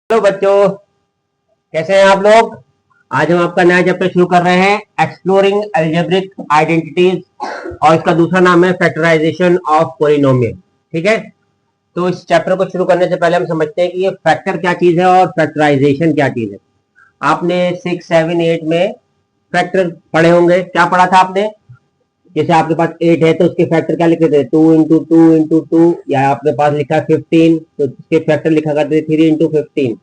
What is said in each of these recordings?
Hello बच्चों, कैसे हैं आप लोग। आज हम आपका नया चैप्टर शुरू कर रहे हैं, एक्सप्लोरिंग अलजेब्रिक आइडेंटिटीज, और इसका दूसरा नाम है फैक्टराइजेशन ऑफ पॉलिनोमियल। ठीक है, तो इस चैप्टर को शुरू करने से पहले हम समझते हैं कि ये फैक्टर क्या चीज है और फैक्टराइजेशन क्या चीज है। आपने 6, 7, 8 में फैक्टर पढ़े होंगे। क्या पढ़ा था आपने? जैसे आपके पास 8 है तो उसके फैक्टर क्या लिखे थे? 2 × 2 × 2, या आपके पास लिखा 15 तो उसके फैक्टर लिखा करते थे 3 × 15।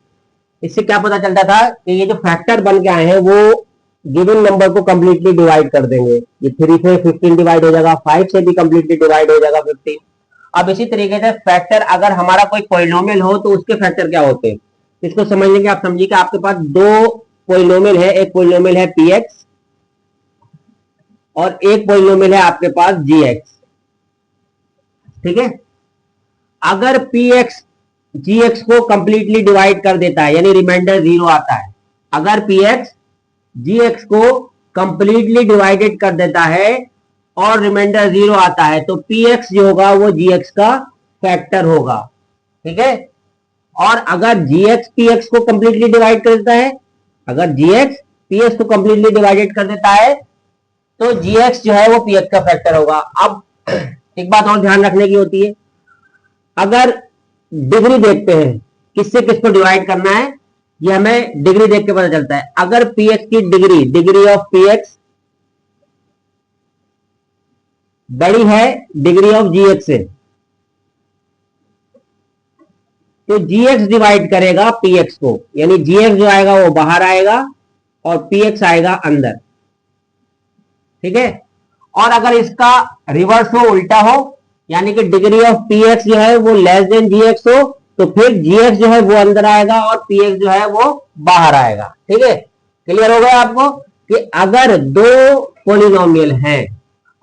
इससे क्या पता चलता था कि ये जो फैक्टर बन के आए हैं वो गिवन नंबर को कंप्लीटली डिवाइड कर देंगे। ये 3 से 15 डिवाइड हो जाएगा, 5 से भी कंप्लीटली डिवाइड हो जाएगा 15। अब इसी तरीके से फैक्टर, अगर हमारा कोई पॉलिनोमियल हो तो उसके फैक्टर क्या होते हैं, इसको समझने के आप समझिए कि आपके पास दो पॉलिनोमियल है। एक पॉलिनोमियल है px और एक पॉलिनोमियल है आपके पास gx। ठीक है, अगर px gx को कंप्लीटली डिवाइड कर देता है, यानी रिमाइंडर 0 आता है। अगर px gx को कंप्लीटली डिवाइडेड कर देता है और रिमाइंडर 0 आता है, तो px जो होगा वो gx का फैक्टर होगा। ठीक है, और अगर gx px को कंप्लीटली डिवाइड कर देता है, अगर gx px को कंप्लीटली डिवाइडेड कर देता है तो gx जो है वो px का फैक्टर होगा। अब एक बात और ध्यान रखने की होती है, अगर डिग्री देखते हैं किससे किसको डिवाइड करना है, ये हमें डिग्री देख के पता चलता है। अगर px की डिग्री ऑफ px बड़ी है डिग्री ऑफ gx से, तो gx डिवाइड करेगा px को, यानी gx जो आएगा वो बाहर आएगा और px आएगा अंदर। ठीक है, और अगर इसका रिवर्स हो, उल्टा हो, यानी कि डिग्री ऑफ px जो है वो लेस देन gx हो, तो फिर gx जो है वो अंदर आएगा और px जो है वो बाहर आएगा। ठीक है, क्लियर हो गया आपको कि अगर दो पॉलिनोमियल हैं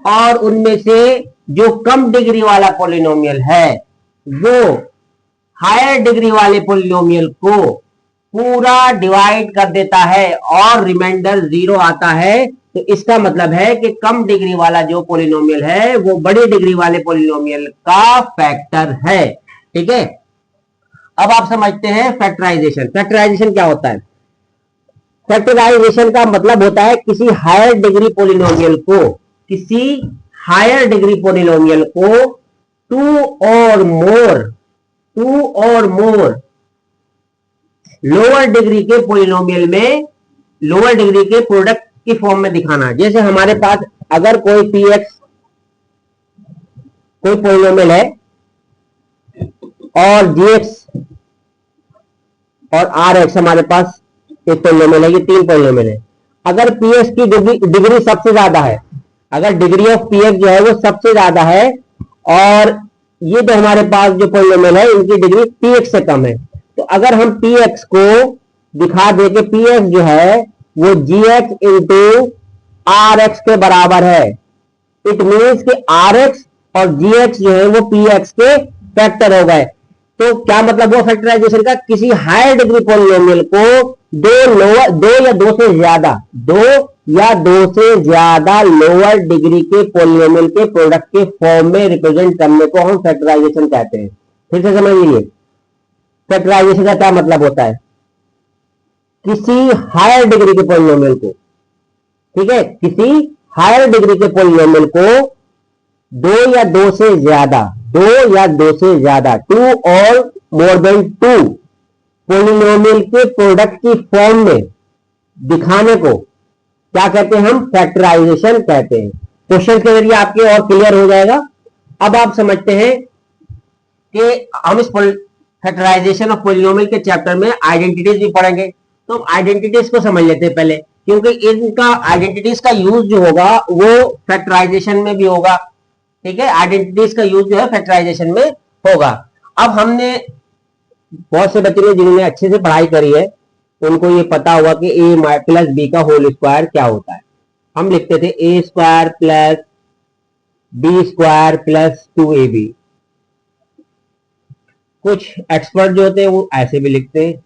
और उनमें से जो कम डिग्री वाला पॉलिनोमियल है वो हायर डिग्री वाले पॉलिनोमियल को पूरा डिवाइड कर देता है और रिमाइंडर 0 आता है, तो इसका मतलब है कि कम डिग्री वाला जो पॉलिनोमियल है वो बड़ी डिग्री वाले पॉलिनोमियल का फैक्टर है। ठीक है, अब आप समझते हैं फैक्टराइजेशन। फैक्टराइजेशन क्या होता है? फैक्टराइजेशन का मतलब होता है किसी हायर डिग्री पॉलिनोमियल को, किसी हायर डिग्री पॉलिनोमियल को टू और मोर लोअर डिग्री के पॉलिनोमियल में, लोअर डिग्री के प्रोडक्ट की फॉर्म में दिखाना। जैसे हमारे पास अगर कोई px कोई पॉलिनोमियल है और gx और rx हमारे पास एक पॉलिनोमियल है, ये 3 पॉलिनोमियल है। अगर px की डिग्री सबसे ज्यादा है, अगर डिग्री ऑफ px जो है वो सबसे ज्यादा है और ये तो हमारे पास जो पॉलिनोमियल है इनकी डिग्री px से कम है, तो अगर हम px को दिखा दे कि px जो है वो gx इंटू rx के बराबर है, इट मीन्स कि rx और gx जो है वो px के फैक्टर हो गए। तो क्या मतलब वो फैक्टराइजेशन का? किसी हायर डिग्री पॉलिनोमियल को दो से ज्यादा लोअर डिग्री के पॉलिनोमियल के प्रोडक्ट के फॉर्म में रिप्रेजेंट करने को हम फैक्टराइजेशन कहते हैं। फिर से समझ लीजिए, फैक्टराइजेशन का क्या मतलब होता है? किसी हायर डिग्री के पॉलिनोमियल को, ठीक है, किसी हायर डिग्री के पॉलिनोमियल को दो या दो से ज्यादा टू और मोर देन टू पॉलिनोमियल के प्रोडक्ट की फॉर्म में दिखाने को क्या कहते हैं? हम फैक्टराइजेशन कहते हैं। क्वेश्चन के जरिए आपके और क्लियर हो जाएगा। अब आप समझते हैं कि हम इस फैक्टराइजेशन ऑफ पॉलिनोमियल के चैप्टर में आइडेंटिटीज भी पढ़ेंगे, तो आइडेंटिटीज को समझ लेते हैं पहले, क्योंकि इनका आइडेंटिटीज का यूज जो होगा वो फैक्टराइजेशन में भी होगा। ठीक है, आइडेंटिटीज का यूज जो है फैक्टराइजेशन में होगा। अब हमने बहुत से बच्चे जिन्होंने अच्छे से पढ़ाई करी है उनको ये पता होगा कि a प्लस बी का होल स्क्वायर क्या होता है। हम लिखते थे a square plus B square plus 2ab। कुछ एक्सपर्ट जो होते हैं वो ऐसे भी लिखते हैं।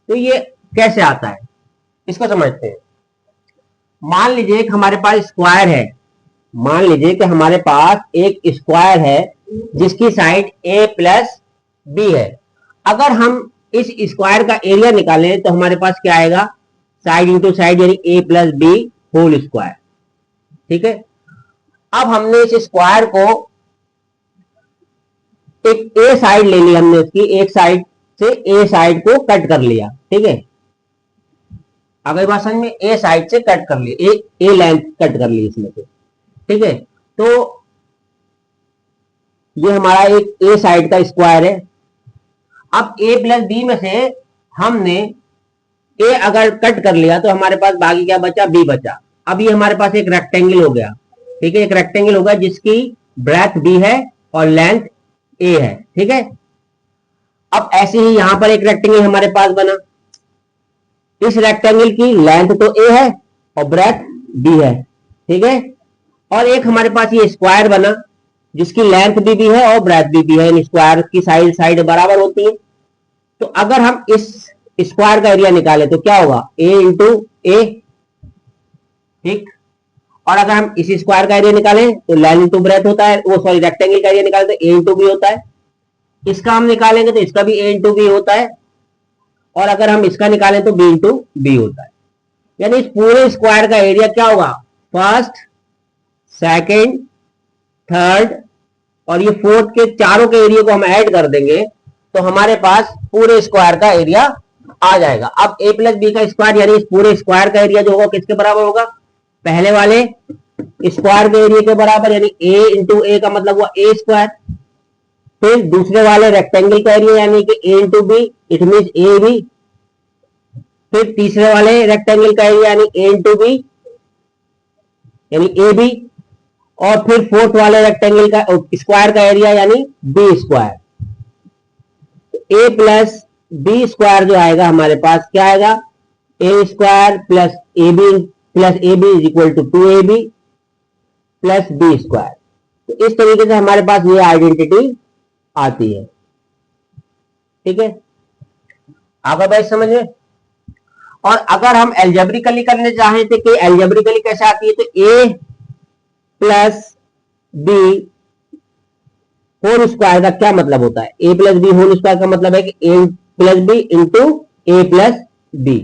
तो ये कैसे आता है इसको समझते हैं। मान लीजिए कि हमारे पास स्क्वायर है, मान लीजिए कि हमारे पास एक स्क्वायर है जिसकी साइड a प्लस बी है। अगर हम इस स्क्वायर का एरिया निकालें तो हमारे पास क्या आएगा, साइड इंटू साइड यानी A plus B whole square. ठीक है, अब हमने इस स्क्वायर को एक ए साइड ले ली, हमने इसकी एक साइड से ए साइड को कट कर लिया। ठीक है, अगर बात समझ में, ए साइड से कट कर लिया, ए लेंथ कट कर ली इसमें से। ठीक है, तो ये हमारा एक ए साइड का स्क्वायर है। अब ए प्लस बी में से हमने ए अगर कट कर लिया तो हमारे पास बाकी क्या बचा, बी बचा। अब ये हमारे पास एक रेक्टेंगल हो गया। ठीक है, एक रेक्टेंगल होगा जिसकी ब्रेथ बी है और लेंथ ए है। ठीक है, अब ऐसे ही यहां पर एक रेक्टेंगल हमारे पास बना। इस रेक्टेंगल की लेंथ तो ए है और ब्रेथ बी है। ठीक है, और एक हमारे पास ये स्क्वायर बना जिसकी लेंथ भी है और ब्रेथ भी है। स्क्वायर की साइड बराबर होती है। तो अगर हम इस स्क्वायर का एरिया निकाले तो क्या होगा, ए इंटू ए। ठीक, और अगर हम इस स्क्वायर का एरिया निकालें तो लेंथ इंटू ब्रेथ होता है, वो सॉरी रेक्टेंगल का एरिया निकाले तो ए इंटू बी होता है। इसका हम निकालेंगे तो इसका भी ए इंटू बी होता है, और अगर हम इसका निकालें तो बी इंटू बी होता है। यानी इस पूरे स्क्वायर का एरिया क्या होगा, फर्स्ट, सेकेंड, थर्ड और ये फोर्थ के चारों के एरिया को हम ऐड कर देंगे तो हमारे पास पूरे स्क्वायर का एरिया आ जाएगा। अब ए प्लस बी का स्क्वायर यानी इस पूरे स्क्वायर का एरिया जो होगा किसके बराबर होगा, पहले वाले स्क्वायर के एरिया के बराबर, यानी ए इंटू ए का मतलब हुआ ए स्क्वायर। फिर दूसरे वाले रेक्टेंगल का एरिया यानी कि A into B, it mean A B. फिर तीसरे वाले रेक्टेंगल का एरिया यानी ए इंटू बी यानी ए बी। और फिर फोर्थ वाले रेक्टेंगल का स्क्वायर का एरिया यानी B square. A plus B square जो आएगा हमारे पास क्या आएगा, A square plus A B is equal to 2ab plus B square. तो इस तरीके से हमारे पास ये आइडेंटिटी आती है। ठीक है, आपका बात समझ में। और अगर हम एल्जेब्रिकली करने चाहें तो कि एल्जेब्रिकली कैसे आती है, तो ए प्लस बी होल स्क्वायर का क्या मतलब होता है, A plus B whole square का मतलब है कि ए प्लस बी इंटू ए प्लस बी।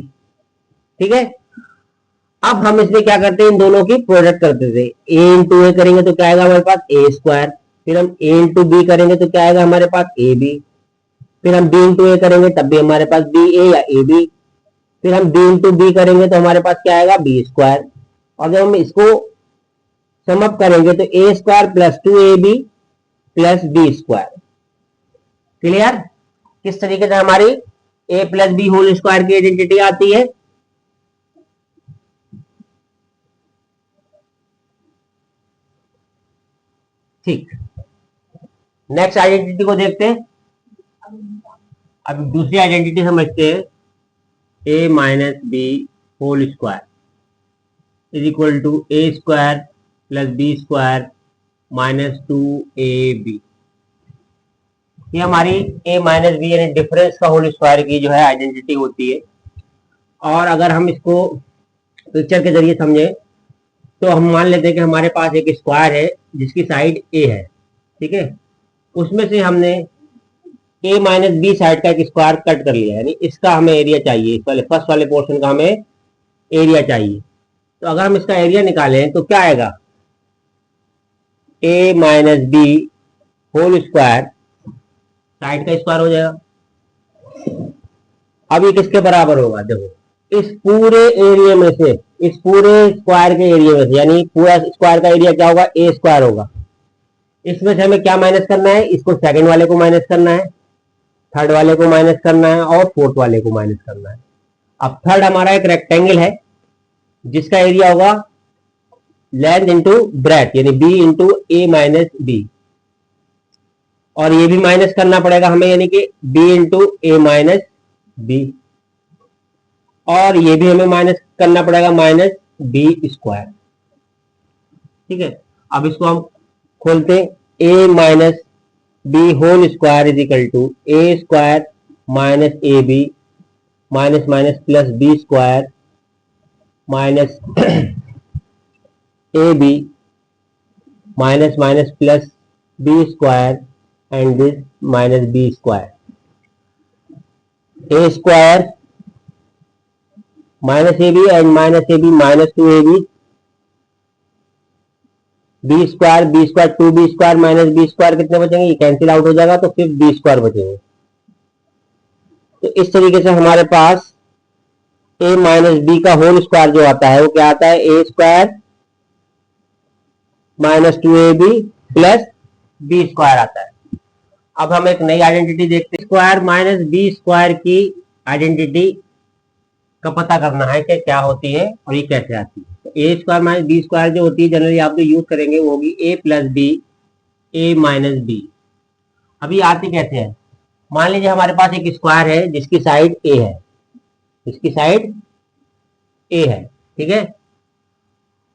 ठीक है, अब हम इसमें क्या करते हैं, इन दोनों की प्रोडक्ट करते थे। ए इंटू ए करेंगे तो क्या आएगा हमारे पास ए स्क्वायर, फिर हम ए इंटू बी करेंगे तो क्या आएगा हमारे पास ए बी, फिर हम बी इंटू ए करेंगे तब भी हमारे पास बी ए या ए बी, फिर हम बी इंटू बी करेंगे तो हमारे पास क्या आएगा बी स्क्वायर। और जब हम इसको सम अप करेंगे तो A square plus 2ab plus B square. Clear, किस तरीके से हमारी A plus B whole square की आइडेंटिटी आती है। ठीक, नेक्स्ट आइडेंटिटी को देखते हैं। अब दूसरी आइडेंटिटी समझते हैं, A minus B whole square is equal to A square plus B square minus 2ab। ये हमारी ए माइनस बी यानी डिफरेंस का होल स्क्वायर की जो है आइडेंटिटी होती है। और अगर हम इसको पिक्चर के जरिए समझे तो हम मान लेते हैं कि हमारे पास एक स्क्वायर है जिसकी साइड ए है। ठीक है, उसमें से हमने ए माइनस बी साइड का एक स्क्वायर कट कर लिया, यानी इसका हमें एरिया चाहिए, इस वाले फर्स्ट वाले पोर्शन का हमें एरिया चाहिए। तो अगर हम इसका एरिया निकालें तो क्या आएगा, A minus B whole square side का स्क्वायर हो जाएगा। अब ये किसके बराबर होगा, देखो इस पूरे एरिया में से, इस पूरे स्क्वायर के एरिया में से, यानी पूरा स्क्वायर का एरिया क्या होगा, ए स्क्वायर होगा। इसमें से हमें क्या माइनस करना है, इसको सेकंड वाले को माइनस करना है, थर्ड वाले को माइनस करना है और फोर्थ वाले को माइनस करना है। अब थर्ड हमारा एक रेक्टेंगल है जिसका एरिया होगा लेंथ इंटू ब्रेथ यानी बी इंटू ए माइनस बी, और ये भी माइनस करना पड़ेगा हमें, यानी कि बी इंटू ए माइनस बी, और ये भी हमें माइनस करना पड़ेगा माइनस बी स्क्वायर। ठीक है, अब इसको हम खोलते हैं, A minus B whole square is equal to A square minus A B minus minus plus B square minus A B minus minus plus B square and this minus B square. A square minus A B and minus A B minus two A B, B square two B square minus B square कितने बचेंगे, ये cancel out हो जाएगा तो सिर्फ B square बचेंगे। तो इस तरीके से हमारे पास ए माइनस बी का होल स्क्वायर जो आता है वो क्या आता है, A square minus two A B plus B square आता है। अब हम एक नई आइडेंटिटी देखते हैं, स्क्वायर माइनस बी स्क्वायर की आइडेंटिटी का पता करना है कि क्या होती है और ये कैसे आती है। तो A square minus B square जो होती है जनरली आप जो यूज करेंगे वो होगी ए प्लस बी ए माइनस बी। अभी आती कैसे है, मान लीजिए हमारे पास एक स्क्वायर है जिसकी साइड ए है, इसकी साइड ए है, ठीक है,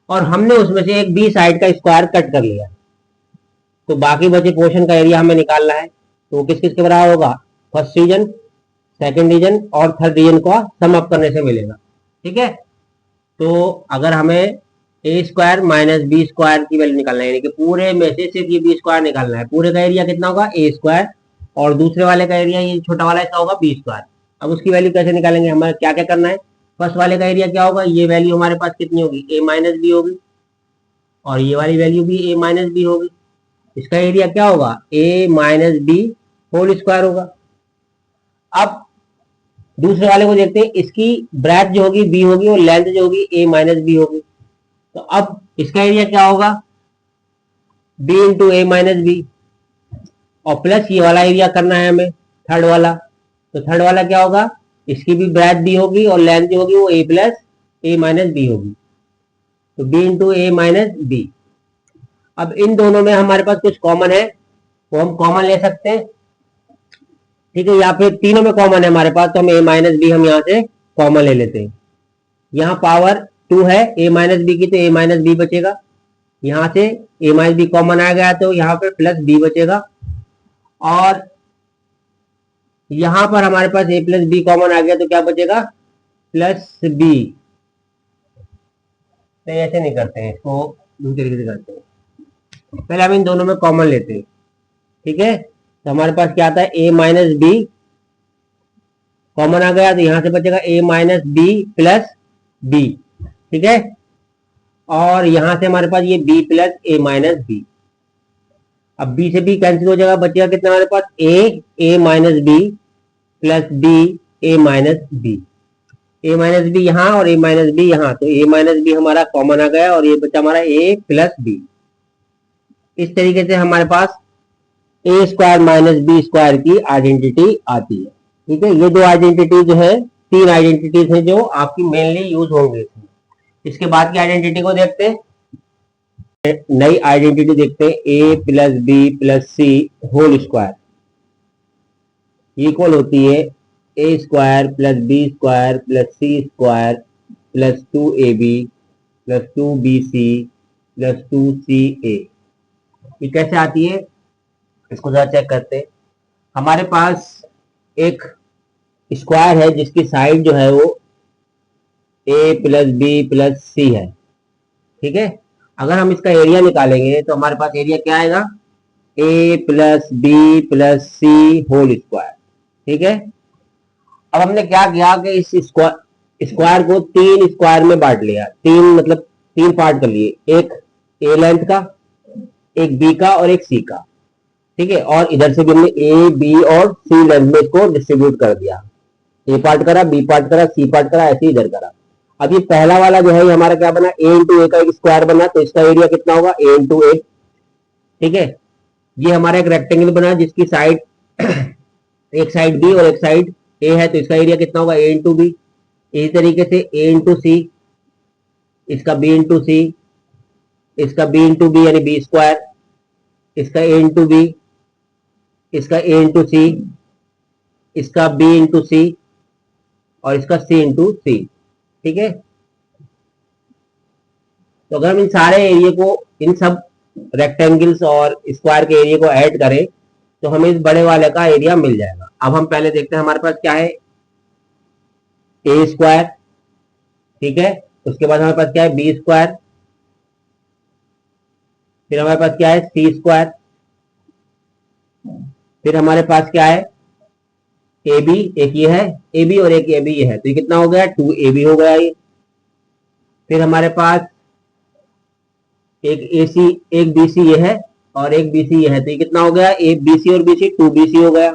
और हमने उसमें से एक बी साइड का स्क्वायर कट कर लिया, तो बाकी बचे पोर्शन का एरिया हमें निकालना है। तो वो किस किस के बराबर होगा, फर्स्ट रीजन, सेकंड रीजन और थर्ड रीजन का सम अप करने से मिलेगा, ठीक है। तो अगर हमें ए स्क्वायर माइनस बी स्क्वायर की वैल्यू निकालना है, यानी कि पूरे में से सिर्फ ये बी स्क्वायर निकालना है, पूरे का एरिया कितना होगा ए स्क्वायर और दूसरे वाले का एरिया ये छोटा वाला इसका होगा बी स्क्वायर। अब उसकी वैल्यू कैसे निकालेंगे, हमें क्या क्या करना है, फर्स्ट वाले का एरिया क्या होगा, ये वैल्यू हमारे पास कितनी होगी ए माइनस बी होगी और ये वाली वैल्यू भी ए माइनस बी होगी। इसका एरिया क्या होगा, ए माइनस बी होल स्क्वायर होगा। अब दूसरे वाले को देखते हैं, इसकी ब्रेथ जो होगी बी होगी और लेंथ जो होगी ए माइनस बी होगी। तो अब इसका एरिया क्या होगा, बी इंटू ए माइनस बी और प्लस ये वाला एरिया करना है हमें थर्ड वाला। तो थर्ड वाला क्या होगा, इसकी भी ब्रेथ बी होगी और लेंथ जो होगी वो ए प्लस ए माइनस बी होगी, तो बी इंटू ए माइनस बी। अब इन दोनों में हमारे पास कुछ कॉमन है वो हम कॉमन ले सकते हैं, ठीक है, या फिर तीनों में कॉमन है हमारे पास तो हम ए माइनस बी हम यहाँ से कॉमन ले लेते हैं। यहाँ पावर टू है ए माइनस बी की तो ए माइनस बी बचेगा, यहाँ से ए माइनस बी कॉमन आ गया तो यहाँ पे प्लस बी बचेगा और यहाँ पर हमारे पास ए प्लस बी कॉमन आ गया तो क्या बचेगा प्लस बी। तो ऐसे नहीं करते हैं, इसको दूसरे तरीके से करते हैं, पहले हम इन दोनों में कॉमन लेते हैं, ठीक है। तो हमारे पास क्या आता है ए माइनस बी कॉमन आ गया तो यहां से बचेगा ए माइनस बी प्लस बी, ठीक है, और यहां से हमारे पास ये बी प्लस ए माइनस बी। अब बी से बी कैंसिल हो जाएगा, बचेगा कितना हमारे पास A minus B plus B A minus B, A minus B यहाँ और ए माइनस बी यहाँ, तो ए माइनस बी हमारा कॉमन आ गया और ये बचा हमारा ए प्लस बी। इस तरीके से हमारे पास ए स्क्वायर माइनस बी स्क्वायर की आइडेंटिटी आती है, ठीक है। ये दो आइडेंटिटी जो है, तीन आइडेंटिटीज हैं जो आपकी मेनली यूज होंगे। इसके बाद की आइडेंटिटी को देखते हैं, नई आइडेंटिटी देखते हैं, A plus B plus C whole square equal होती है A square plus B square plus C square plus two A B plus two B C plus two C A. ये कैसे आती है इसको जरा चेक करते हैं। हमारे पास एक स्क्वायर है जिसकी साइड जो है वो ए प्लस बी प्लस सी है, ठीक है। अगर हम इसका एरिया निकालेंगे तो हमारे पास एरिया क्या आएगा, ए प्लस बी प्लस सी होल स्क्वायर, ठीक है। अब हमने क्या किया कि इस स्क्वायर को तीन स्क्वायर में बांट लिया, तीन मतलब तीन पार्ट कर लिए, एक ए लेंथ का, एक बी का और एक सी का, ठीक है, और इधर से भी हमने ए बी और सी लेंथ में इसको डिस्ट्रीब्यूट कर दिया, ए पार्ट करा बी पार्ट करा सी पार्ट करा ऐसे इधर करा। अब ये पहला वाला जो है ये हमारा क्या बना, ए इंटू ए का एक स्क्वायर बना, तो इसका एरिया कितना होगा ए इंटू ए, ठीक है। ये हमारा एक रेक्टेंगल बना जिसकी साइड एक साइड बी और एक साइड ए है, तो इसका एरिया कितना होगा ए इंटू बी। इसी तरीके से ए इंटू सी, इसका बी इंटू सी, इसका बी इंटू बी यानी बी स्क्वायर, इसका ए इंटू बी, इसका ए इंटू सी, इसका बी इंटू सी और इसका सी इंटू सी, ठीक है। तो अगर हम इन सारे एरिया को, इन सब रेक्टेंगल्स और स्क्वायर के एरिया को ऐड करें तो हमें इस बड़े वाले का एरिया मिल जाएगा। अब हम पहले देखते हैं हमारे पास क्या है, ए स्क्वायर, ठीक है, उसके बाद हमारे पास क्या है बी स्क्वायर, फिर हमारे पास क्या है सी स्क्वायर, फिर हमारे पास क्या है ए बी, एक ये है ए बी और एक ए बी ये है, तो ये कितना हो गया 2ab हो गया ये। फिर हमारे पास एक ए सी एक बी सी ये है और एक बी सी ये है, तो ये कितना हो गया ए बी सी और बी सी 2bc हो गया।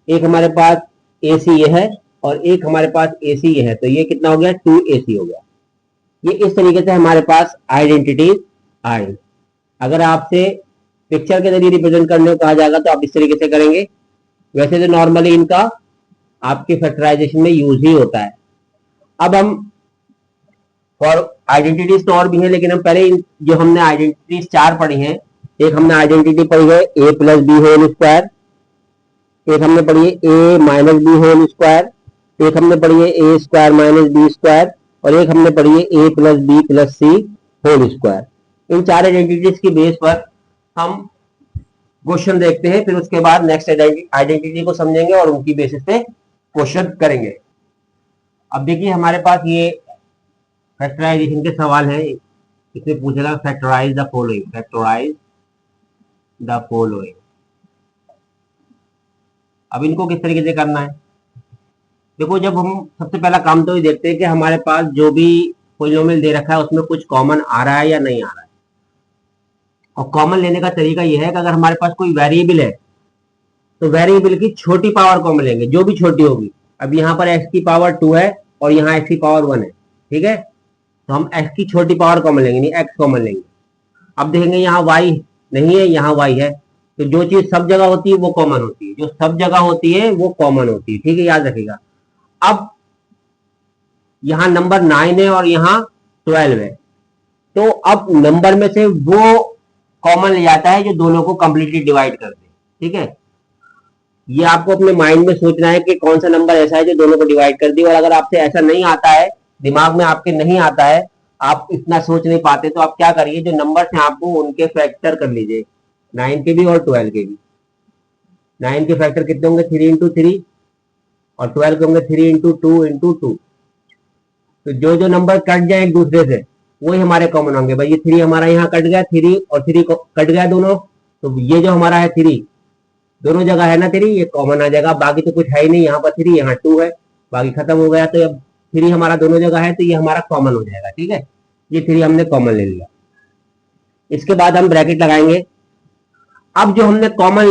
एक हमारे पास ए सी ये है और एक हमारे पास ए सी ये है, तो ये कितना हो गया 2ac हो गया। ये इस तरीके से हमारे पास आइडेंटिटीज आई। अगर आपसे पिक्चर के जरिए रिप्रेजेंट करने को कहा जाएगा तो आप इस तरीके से करेंगे। वैसे तो नॉर्मली इनका आपके फैक्टराइजेशन में यूज ही होता है। अब हम और आइडेंटिटीज तो और भी है, लेकिन हम पहले जो हमने आइडेंटिटीज 4 पढ़ी हैं, एक हमने आइडेंटिटी पढ़ी है a plus B whole square, एक हमने पढ़ी है a minus B whole square, एक हमने पढ़ी है a square minus B square और एक हमने पढ़ी है a plus B plus C whole square. इन 4 आइडेंटिटीज की बेस पर हम क्वेश्चन देखते हैं, फिर उसके बाद नेक्स्ट आइडेंटिटी को समझेंगे और उनकी बेसिस पे क्वेश्चन करेंगे। अब देखिए हमारे पास ये फैक्टराइजेशन के सवाल हैं। इसमें पूछेगा factorize the following, factorize the following. अब इनको किस तरीके से करना है, देखो जब हम सबसे पहला काम तो ये देखते हैं कि हमारे पास जो भी पॉलिनोमियल दे रखा है उसमें कुछ कॉमन आ रहा है या नहीं आ रहा है। और कॉमन लेने का तरीका यह है कि अगर हमारे पास कोई वेरिएबल है तो वेरिएबल की छोटी पावर कॉमन लेंगे, जो भी छोटी होगी। अब यहाँ पर x की पावर 2 है और यहाँ x की पावर 1 है, ठीक है, तो हम x की छोटी पावर कॉमन लेंगे, नहीं x कॉमन लेंगे। अब देखेंगे यहाँ y नहीं है, यहाँ y है, तो जो चीज सब जगह होती है वो कॉमन होती है, जो सब जगह होती है वो कॉमन होती है, ठीक है, याद रखिएगा। अब यहाँ नंबर 9 है और यहाँ 12 है, तो अब नंबर में से वो कॉमन ले जाता है जो दोनों को कंप्लीटली डिवाइड कर दे, ठीक है। ये आपको अपने माइंड में सोचना है कि कौन सा नंबर ऐसा है जो दोनों को डिवाइड कर दे। और अगर आपसे ऐसा नहीं आता है, दिमाग में आपके नहीं आता है, आप इतना सोच नहीं पाते, तो आप क्या करिए, जो नंबर हैं आपको उनके फैक्टर कर लीजिए, 9 के भी और 12 के भी। 9 के फैक्टर कितने होंगे 3 इंटू 3 और 12 के होंगे 3 इंटू 2 इंटू 2। तो जो जो नंबर कट जाए एक दूसरे से वही हमारे कॉमन होंगे। भाई ये 3 हमारा यहाँ कट गया, 3 और 3 कट गया दोनों, तो ये जो हमारा है 3 दोनों जगह है ना 3, ये कॉमन आ जाएगा। बाकी तो कुछ है ही नहीं, यहाँ पर 3 यहाँ 2 है, बाकी खत्म हो गया। तो अब 3 हमारा दोनों जगह है, तो ये हमारा कॉमन हो जाएगा, ठीक है। ये 3 हमने कॉमन ले लिया। इसके बाद हम ब्रैकेट लगाएंगे। अब जो हमने कॉमन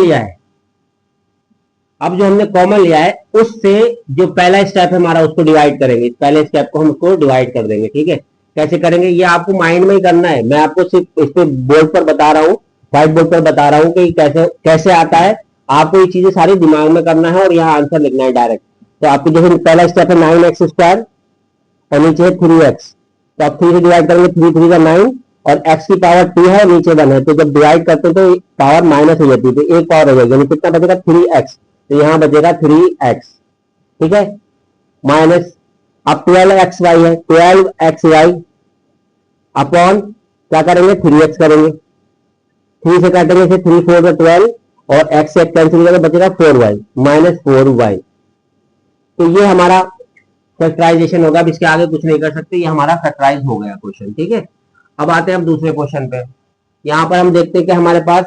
लिया है, उससे जो पहला स्टेप है हमारा उसको डिवाइड करेंगे। इस पहले स्टेप को हम उसको डिवाइड कर देंगे, ठीक है। कैसे करेंगे ये आपको माइंड में ही करना है, मैं आपको सिर्फ इस पे बोर्ड पर बता रहा हूँ, व्हाइट बोर्ड पर बता रहा हूँ कि कैसे कैसे आता है। आपको ये चीजें सारी दिमाग में करना है और यहाँ आंसर लिखना है डायरेक्ट। तो आपको जैसे पहला स्टेप है 9x स्क्वायर और नीचे है 3x, तो आप 3 से डिवाइड करेंगे, 3 3 का 9 और x की पावर 2 है, नीचे 1 है, तो जब डिवाइड करते हैं तो पावर माइनस हो जाती है, तो एक पावर हो जाएगी, यानी कितना बचेगा 3x, तो यहाँ बचेगा 3x, ठीक है, माइनस अब 12xy है, 12xy अपॉन क्या करेंगे 3x करेंगे, 3 से काटेंगे से 3 4 का 12 और x से कैंसिल करके बचेगा 4y माइनस 4y। तो ये हमारा फैक्टराइजेशन होगा। अब इसके आगे कुछ नहीं कर सकते, ये हमारा फैक्टराइज हो गया क्वेश्चन, ठीक है। अब आते हैं हम दूसरे क्वेश्चन पे। यहाँ पर हम देखते हैं कि हमारे पास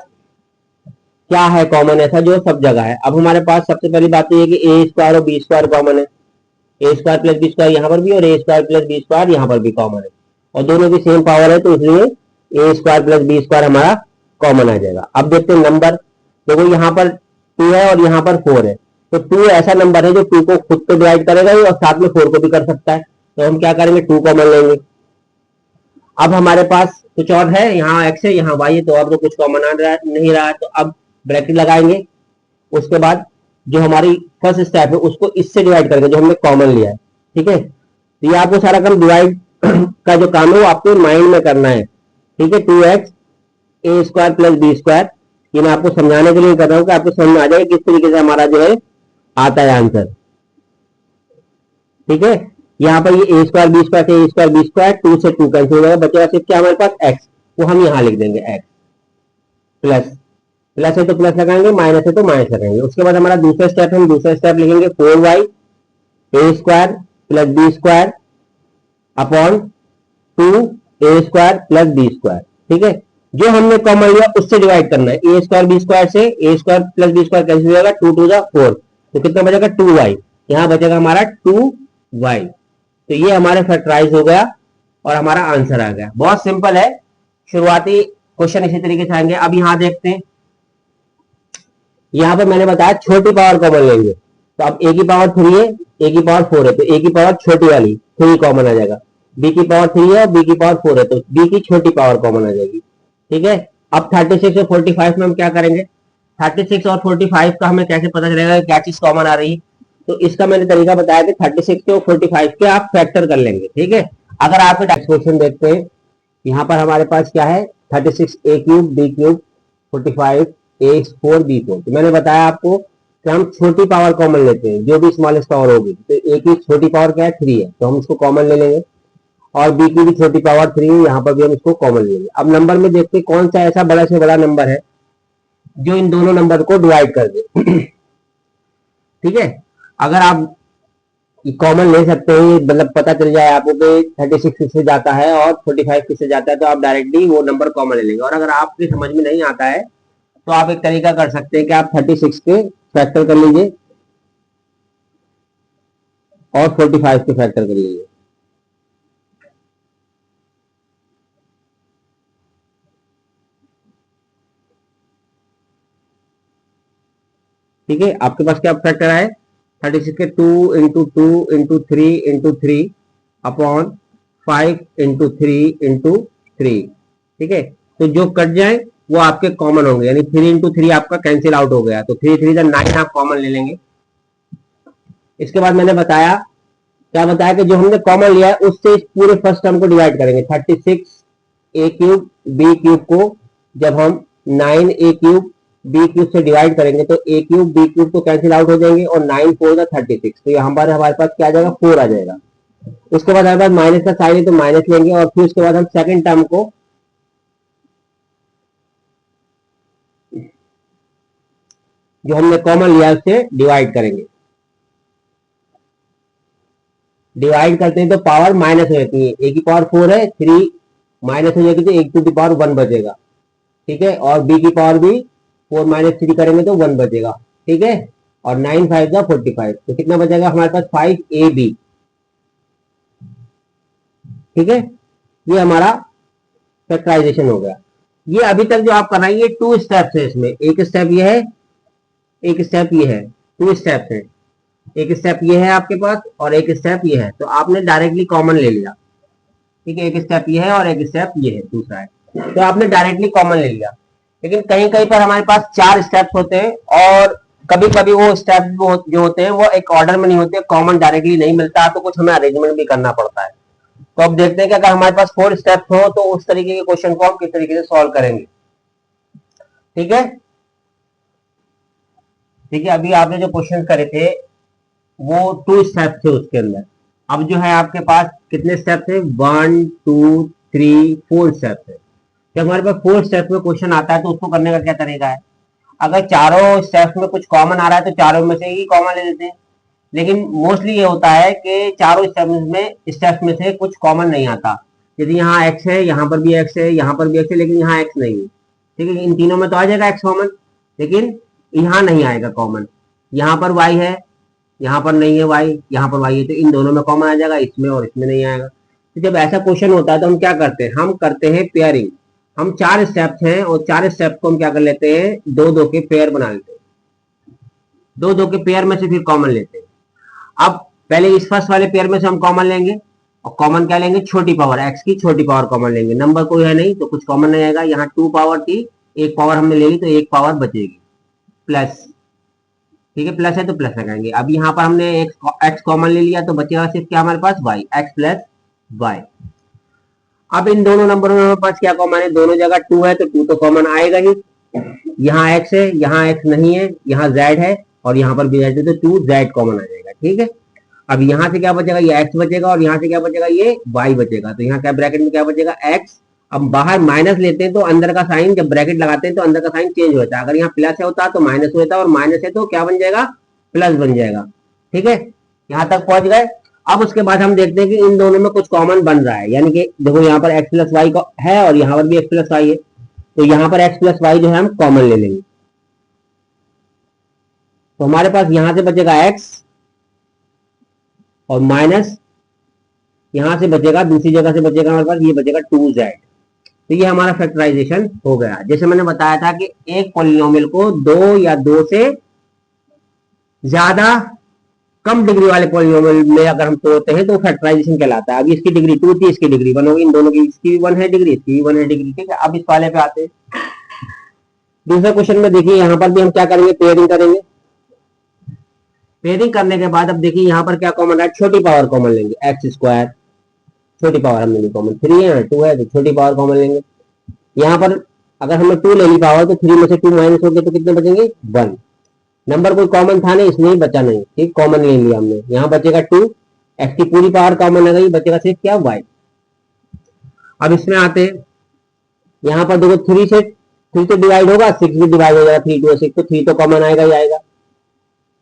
क्या है कॉमन ऐसा जो सब जगह है। अब हमारे पास सबसे पहली बात तो ये कि ए स्क्वायर और बी स्क्वायर कॉमन है, A square plus B square यहाँ पर भी और ए स्क्वायर प्लस बी स्क्वायर यहाँ पर भी कॉमन है, और दोनों की सेम पावर है, तो इसलिए ए स्क्वायर प्लस बी स्क्वायर हमारा कॉमन आ जाएगा। अब देखते हैं नंबर, देखो यहाँ पर 2 है और यहाँ पर 4 है, तो 2 ऐसा नंबर है जो 2 को खुद तो डिवाइड करेगा ही और साथ में 4 को भी कर सकता है, तो हम क्या करेंगे 2 कॉमन लेंगे। अब हमारे पास कुछ और है, यहाँ x है यहाँ y है, तो अब तो कुछ कॉमन नहीं रहा है, तो अब ब्रैकेट लगाएंगे। उसके बाद जो हमारी फर्स्ट स्टेप है उसको इससे डिवाइड करके जो हमने कॉमन लिया है, ठीक है। तो ये आपको सारा काम डिवाइड का जो काम है वो आपको माइंड में करना है, ठीक है। 2x ए स्क्वायर प्लस बी स्क्वायर, ये मैं आपको समझाने के लिए कर रहा हूँ कि आपको समझ में आ जाए किस तरीके से हमारा जो है आता है आंसर, ठीक है। यहाँ पर ये ए स्क्वायर बी स्क्वायर से ए स्क्वायर बी स्क्वायर 2 से 2 कैंसिल हो जाएगा, बचेगा सिर्फ क्या हमारे पास x, वो हम यहाँ लिख देंगे x, प्लस प्लस है तो प्लस लगाएंगे, माइनस है तो माइनस लगाएंगे। उसके बाद हमारा दूसरा स्टेप है, हम दूसरा स्टेप लिखेंगे 4y A square plus B square upon 2 A square plus B square, ठीक है। जो हमने कॉमन लिया उससे डिवाइड करना है, ए स्क्वायर बी स्क्वायर से A square plus B square cancel हो जाएगा, 2 2 जा 4, तो कितना बचेगा 2y, यहाँ बचेगा हमारा 2y। तो ये हमारे फैक्टराइज हो गया और हमारा आंसर आ गया। बहुत सिंपल है, शुरुआती क्वेश्चन इसी तरीके से आएंगे। अब यहाँ देखते हैं, यहाँ पर मैंने बताया छोटी पावर कॉमन लेंगे, तो अब a की पावर 3 है, a की पावर 4 है, तो a की पावर छोटी वाली 3 कॉमन आ जाएगा। b की पावर 3 है और b की पावर 4 है, तो b की छोटी पावर कॉमन आ जाएगी। ठीक है, अब 36 और 45 में हम क्या करेंगे, 36 और 45 का हमें कैसे पता चलेगा क्या चीज कॉमन आ रही है। तो इसका मैंने तरीका बताया कि 36 के और 45 के आप फैक्टर कर लेंगे। ठीक है, अगर आप क्वेश्चन देखते हैं, यहाँ पर हमारे पास क्या है, 36 a cube b cube 45 a4 b4। तो मैंने बताया आपको कि हम छोटी पावर कॉमन लेते हैं, जो भी स्मॉलेस्ट पावर होगी। तो a की छोटी पावर क्या है, 3 है, तो हम इसको कॉमन ले लेंगे, और b की भी छोटी पावर 3 है, यहाँ पर भी हम इसको कॉमन लेंगे। अब नंबर में देखते हैं कौन सा ऐसा बड़ा से बड़ा नंबर है जो इन दोनों नंबर को डिवाइड कर दे। ठीक है, अगर आप कॉमन ले सकते हैं, मतलब पता चल जाए आपको कि 36 किससे जाता है और 45 किससे जाता है, तो आप डायरेक्टली वो नंबर कॉमन ले लेंगे। और अगर आपकी समझ में नहीं आता है तो आप एक तरीका कर सकते हैं कि आप 36 के फैक्टर कर लीजिए और 45 के फैक्टर कर लीजिए। ठीक है, आपके पास क्या फैक्टर आए, 36 के 2 into 2 into 3 into 3 upon 5 into 3 into 3। ठीक है, तो जो कट जाए वो आपके कॉमन होंगे, यानी 3 इंटू 3 आपका कैंसिल आउट हो गया, तो 3 3 9 आप कॉमन ले लेंगे। इसके बाद मैंने बताया, क्या बताया कि जो हमने कॉमन लिया है उससे इस पूरे फर्स्ट टर्म को डिवाइड करेंगे। 36 a क्यूब b क्यूब को जब हम 9 a क्यूब b क्यूब से डिवाइड करेंगे तो a क्यूब b क्यूब तो कैंसिल आउट हो जाएंगे, और 9 4 36, तो ये हमारे पास क्या आ जाएगा, 4 आ जाएगा। उसके बाद हमारे पास माइनस का साइन है तो माइनस लेंगे, और फिर उसके बाद हम सेकंड टर्म को जो हमने कॉमन लिया उससे डिवाइड करेंगे। डिवाइड करते हैं तो पावर माइनस हो जाती है, a की पावर 4 है, 3 माइनस हो जाएगी तो a टू द पावर 1 बचेगा। ठीक है, और b की पावर भी 4 माइनस 3 करेंगे तो 1 बचेगा। ठीक है, और 9 5 का 45, तो कितना बचेगा हमारे पास 5ab। ठीक है, ये हमारा फैक्टराइजेशन हो गया। ये अभी तक जो आप कर रहे हैं ये 2 स्टेप्स है, इसमें एक स्टेप ये है, एक स्टेप ये है, 2 स्टेप्स है। एक स्टेप ये है आपके पास और एक स्टेप ये है, तो आपने डायरेक्टली कॉमन ले लिया। ठीक है, एक स्टेप ये है और एक स्टेप ये है, दूसरा है, तो आपने डायरेक्टली कॉमन ले लिया। लेकिन कहीं कहीं पर हमारे पास 4 स्टेप्स होते हैं, और कभी कभी वो स्टेप जो होते हैं वो एक ऑर्डर में नहीं होते, कॉमन डायरेक्टली नहीं मिलता, तो कुछ हमें अरेंजमेंट भी करना पड़ता है। तो अब देखते हैं कि अगर हमारे पास 4 स्टेप्स हो तो उस तरीके के क्वेश्चन को हम किस तरीके से सॉल्व करेंगे। ठीक है, ठीक है, अभी आपने जो क्वेश्चन करे थे वो 2 स्टेप थे उसके अंदर। अब जो है आपके पास कितने स्टेप थे, 1 2 3 4 स्टेप थे। जब हमारे पास 4 स्टेप में क्वेश्चन आता है तो उसको करने का क्या तरीका है, अगर चारों स्टेप्स में कुछ कॉमन आ रहा है तो चारों में से ही कॉमन ले लेते हैं। लेकिन मोस्टली ये होता है कि चारों स्टेप्स में से कुछ कॉमन नहीं आता। यदि यहाँ x है, यहाँ पर भी x है, यहाँ पर भी x है, लेकिन यहाँ x नहीं है। ठीक है, इन तीनों में तो आ जाएगा x कॉमन, लेकिन यहाँ नहीं आएगा कॉमन। यहाँ पर y है, यहाँ पर नहीं है y, यहाँ पर y है, तो इन दोनों में कॉमन आ जाएगा, इसमें और इसमें नहीं आएगा। तो जब ऐसा क्वेश्चन होता है तो हम क्या करते हैं, हम करते हैं पेयरिंग। हम 4 स्टेप्स हैं और 4 स्टेप को हम क्या कर लेते हैं, 2 2 के पेयर बना लेते हैं, 2 2 के पेयर में से फिर कॉमन लेते हैं। अब पहले इस फर्स्ट वाले पेयर में से हम कॉमन लेंगे, और कॉमन क्या लेंगे, छोटी पावर x की छोटी पावर कॉमन लेंगे। नंबर कोई है नहीं तो कुछ कॉमन नहीं आएगा, यहाँ 2 पावर थी, एक पावर हमने ले ली तो एक पावर बचेगी, प्लस। ठीक है, प्लस है तो प्लस लगाएंगे। अब यहाँ पर हमने x कॉमन ले लिया तो बचेगा सिर्फ क्या हमारे पास y, x प्लस y। अब इन दोनों नंबरों में हमारे पास क्या कॉमन है, दोनों जगह 2 है तो 2 तो कॉमन आएगा ही। यहाँ x है, यहाँ x नहीं है, यहाँ z है और यहाँ पर भी z है, तो 2z कॉमन आ जाएगा। ठीक है, अब यहाँ से क्या बचेगा, ये x बचेगा, और यहाँ से क्या बचेगा, ये y बचेगा। तो यहाँ क्या ब्रैकेट में क्या बचेगा, x। अब बाहर माइनस लेते हैं तो अंदर का साइन, जब ब्रैकेट लगाते हैं तो अंदर का साइन चेंज होता है। अगर यहाँ प्लस होता तो माइनस होता, और माइनस है तो क्या बन जाएगा, प्लस बन जाएगा। ठीक है, यहाँ तक पहुंच गए। अब उसके बाद हम देखते हैं कि इन दोनों में कुछ कॉमन बन रहा है, यानी कि देखो यहाँ पर x प्लस वाई है और यहाँ पर भी x प्लस वाई है, तो यहाँ पर x प्लस वाई जो है हम कॉमन ले लेंगे। तो हमारे पास यहां से बचेगा x और माइनस यहां से बचेगा, दूसरी जगह से बचेगा हमारे पास, ये बचेगा 2z। तो ये हमारा फैक्टराइजेशन हो गया। जैसे मैंने बताया था कि एक पॉलिनोमियल को दो या दो से ज्यादा कम डिग्री वाले पॉलिनोमियल में अगर हम तोड़ते हैं तो फैक्टराइजेशन कहलाता है। अभी इसकी डिग्री 2 थी, इसकी डिग्री 1 होगी, इन दोनों की, इसकी भी 1 है डिग्री, इसकी भी 1 है डिग्री। ठीक है, अब इस वाले पे आते हैं। दूसरे क्वेश्चन में देखिए, यहां पर भी हम क्या करेंगे, पेयरिंग करेंगे। पेयरिंग करने के बाद अब देखिए यहां पर क्या कॉमन है, छोटी पावर कॉमन लेंगे, एक्स स्क्वायर, छोटी पावर हमने ली कॉमन, 3 है 2 है तो छोटी पावर कॉमन लेंगे। यहां पर अगर हमने 2 ले ली पावर तो 3 में से 2 माइनस हो गए तो कितने बचेंगे, 1। नंबर कोई कॉमन था नहीं, इसलिए बचा नहीं, ठीक, कॉमन ले लिया हमने। यहाँ बचेगा 2, एक्स की पूरी पावर कॉमन आ गई, बचेगा सिर्फ क्या, y। अब इसमें आते हैं, यहाँ पर देखो 3 से 3 तो डिवाइड होगा, 6 भी डिवाइड हो जाएगा, 3 2 6 तो 3 तो कॉमन आएगा ही आएगा।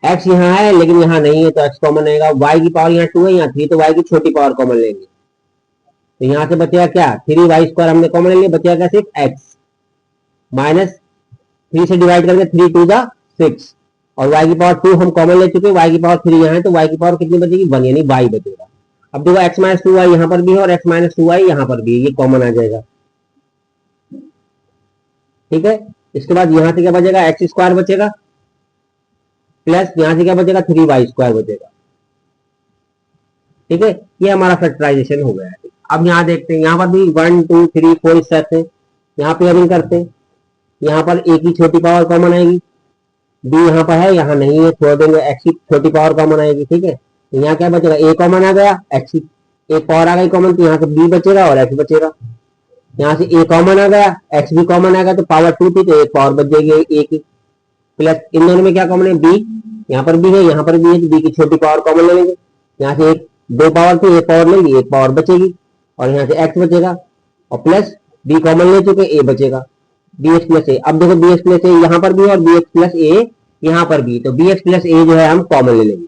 x यहाँ है लेकिन यहाँ नहीं है तो x कॉमन आएगा। y की पावर यहाँ 2 है, यहाँ 3 तो y की छोटी पावर कॉमन लेंगे, तो यहाँ से बचेगा क्या, 3y² हमने कॉमन ले लिया, बचेगा क्या, सिर्फ x माइनस 3 से डिवाइड करके 3 2 6 और y की पावर 2 हम कॉमन ले चुके, y की पावर 3 यहाँ है तो y की पावर कितनी बचेगी, 1, यानी y बचेगा। अब देखो x माइनस 2y यहाँ पर भी है और x माइनस 2y यहाँ पर भी है, ये कॉमन आ जाएगा। ठीक है, इसके बाद यहाँ से क्या बचेगा, x² बचेगा प्लस यहाँ से क्या बचेगा, 3y² बचेगा। ठीक है, ये हमारा फैक्टराइजेशन हो गया है। अब यहाँ देखते हैं, यहाँ पर भी 1 2 3 4 स्टेप है, यहाँ पेयरिंग करते हैं। यहाँ पर a की छोटी पावर कॉमन आएगी, b यहाँ पर है, यहाँ नहीं है, छोड़ देंगे, x की छोटी पावर कॉमन आएगी। ठीक है, तो यहाँ क्या बचेगा, a कॉमन आ गया, x की एक पावर आ गई कॉमन, तो यहाँ से b बचेगा और x बचेगा। यहाँ से a कॉमन आ गया, x भी कॉमन आ गया, तो पावर 2 थी तो एक पावर बच जाएगी a की, प्लस इन दोनों में क्या कॉमन है, b, यहाँ पर भी है, यहाँ पर भी है, तो b की छोटी पावर कॉमन ले लेंगे। यहाँ से एक 2 पावर थी, एक पावर लेंगे, एक पावर बचेगी और यहाँ से x बचेगा और प्लस b कॉमन ले चुके, a बचेगा, bx प्लस a। अब देखो bx प्लस a यहाँ पर भी और bx प्लस a यहाँ पर भी, तो bx प्लस a जो है हम कॉमन ले लेंगे।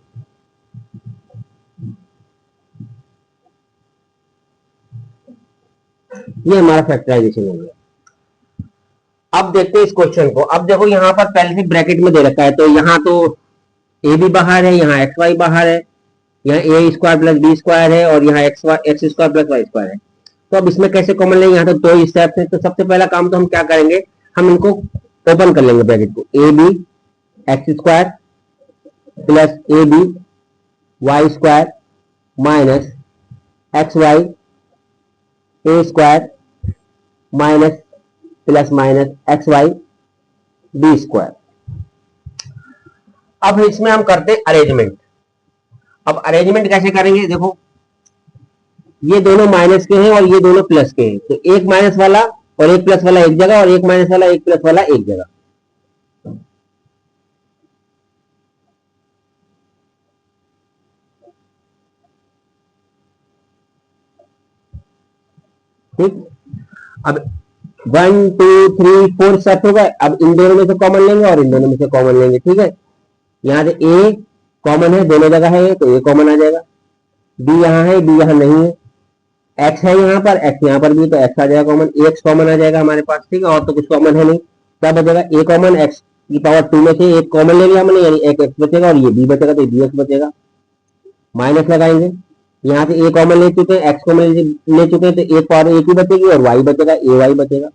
ये हमारा फैक्टराइजेशन हो गया। अब देखते हैं इस क्वेश्चन को। अब देखो यहाँ पर पहले से ब्रैकेट में दे रखा है, तो यहाँ तो a भी बाहर है, यहाँ एक्स वाई बाहर है, यहाँ a² प्लस b² है और यहाँ x² प्लस y² है। तो अब इसमें कैसे कॉमन लेंगे, यहाँ तो 2 स्टेप्स हैं। तो सबसे पहला काम तो हम क्या करेंगे, हम इनको ओपन कर लेंगे ब्रैकेट को, ab x² plus ab y² minus xy a² minus plus minus xy b²। अब इसमें हम करते हैं अरेंजमेंट। अब अरेंजमेंट कैसे करेंगे, देखो ये दोनों माइनस के हैं और ये दोनों प्लस के हैं, तो एक माइनस वाला और एक प्लस वाला एक जगह और एक माइनस वाला एक प्लस वाला एक जगह। ठीक, अब 1 2 3 4 स्टेप हो गए। अब इन दोनों में से कॉमन लेंगे और इन दोनों में से कॉमन लेंगे। ठीक है, यहाँ से a कॉमन है, दोनों जगह है तो a कॉमन आ जाएगा, b यहाँ है, b यहाँ नहीं है, x है यहाँ पर, x यहाँ पर भी, तो x आ जाएगा कॉमन, ax कॉमन आ जाएगा हमारे पास। ठीक है, और तो कुछ कॉमन है नहीं, क्या बचेगा, a कॉमन, x की पावर 2 में से एक कॉमन ले लिया हमने, यानी एक x बचेगा और ये b बचेगा, तो bx बचेगा। माइनस लगाएंगे, यहाँ से a कॉमन ले चुके हैं, x कॉमन ले चुके हैं, तो एक पावर एक ही बचेगी और y बचेगा, ay बचेगा।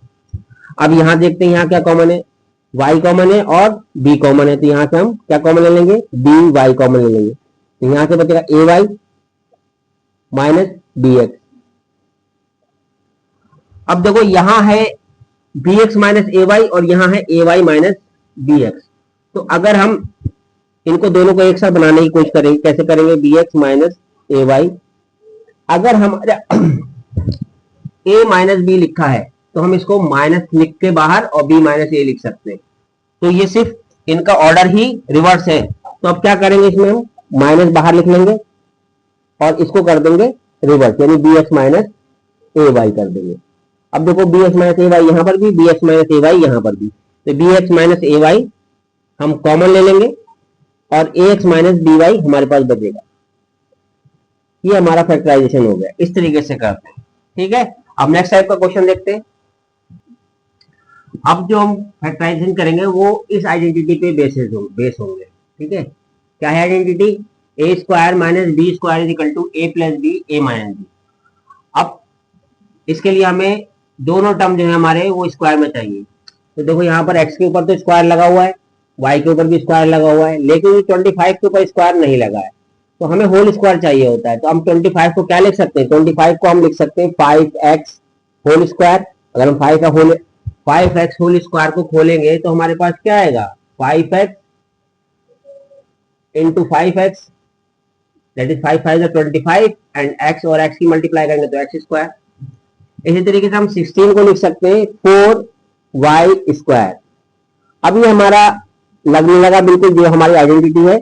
अब यहाँ देखते हैं यहाँ क्या कॉमन है, y कॉमन है और b कॉमन है, तो यहाँ से हम क्या कॉमन ले लेंगे, dy कॉमन ले लेंगे, तो यहाँ से बचेगा ay माइनस bx। अब देखो यहां है bx माइनस ay और यहां है ay माइनस bx, तो अगर हम इनको दोनों को एक साथ बनाने की कोशिश करेंगे, कैसे करेंगे, bx माइनस ay, अगर हमारा a माइनस b लिखा है तो हम इसको माइनस लिख के बाहर और b माइनस a लिख सकते हैं, तो ये सिर्फ इनका ऑर्डर ही रिवर्स है। तो अब क्या करेंगे, इसमें हम माइनस बाहर लिख लेंगे और इसको कर देंगे रिवर्स, यानी bx माइनस ay कर देंगे। अब देखो bx माइनस ay यहाँ पर भी, bx माइनस ay यहाँ पर भी, तो bx माइनस ay हम कॉमन ले लेंगे और ax माइनस by हमारे पास बचेगा। ये हमारा फैक्टराइजेशन हो गया, इस तरीके से करते हैं। ठीक है, अब नेक्स्ट टाइप का क्वेश्चन देखते हैं। अब जो हम फैक्टराइजेशन करेंगे वो इस आइडेंटिटी पे बेस होंगे। ठीक है, क्या है identity, A square minus B square is equal to A plus B A minus B. अब इसके लिए हमें दोनों टर्म जो है हमारे वो स्क्वायर में चाहिए। तो देखो यहाँ पर एक्स के ऊपर तो स्क्वायर लगा हुआ है, वाई के ऊपर भी स्क्वायर लगा हुआ है, लेकिन 25 के ऊपर स्क्वायर नहीं लगा है, तो हमें होल स्क्वायर चाहिए होता है। तो हम 25 को क्या लिख सकते हैं, 25 को हम लिख सकते हैं 5x होल स्क्वायर। अगर हम 5x होल स्क्वायर को खोलेंगे तो हमारे पास क्या आएगा, 5x into 5x, that is 5 5 25 and x और x की मल्टीप्लाई करेंगे तो x स्क्वायर। इसी तरीके से हम 16 को लिख सकते हैं 4y स्क्वायर। अब ये हमारा लगने लगा बिल्कुल जो हमारी आइडेंटिटी है।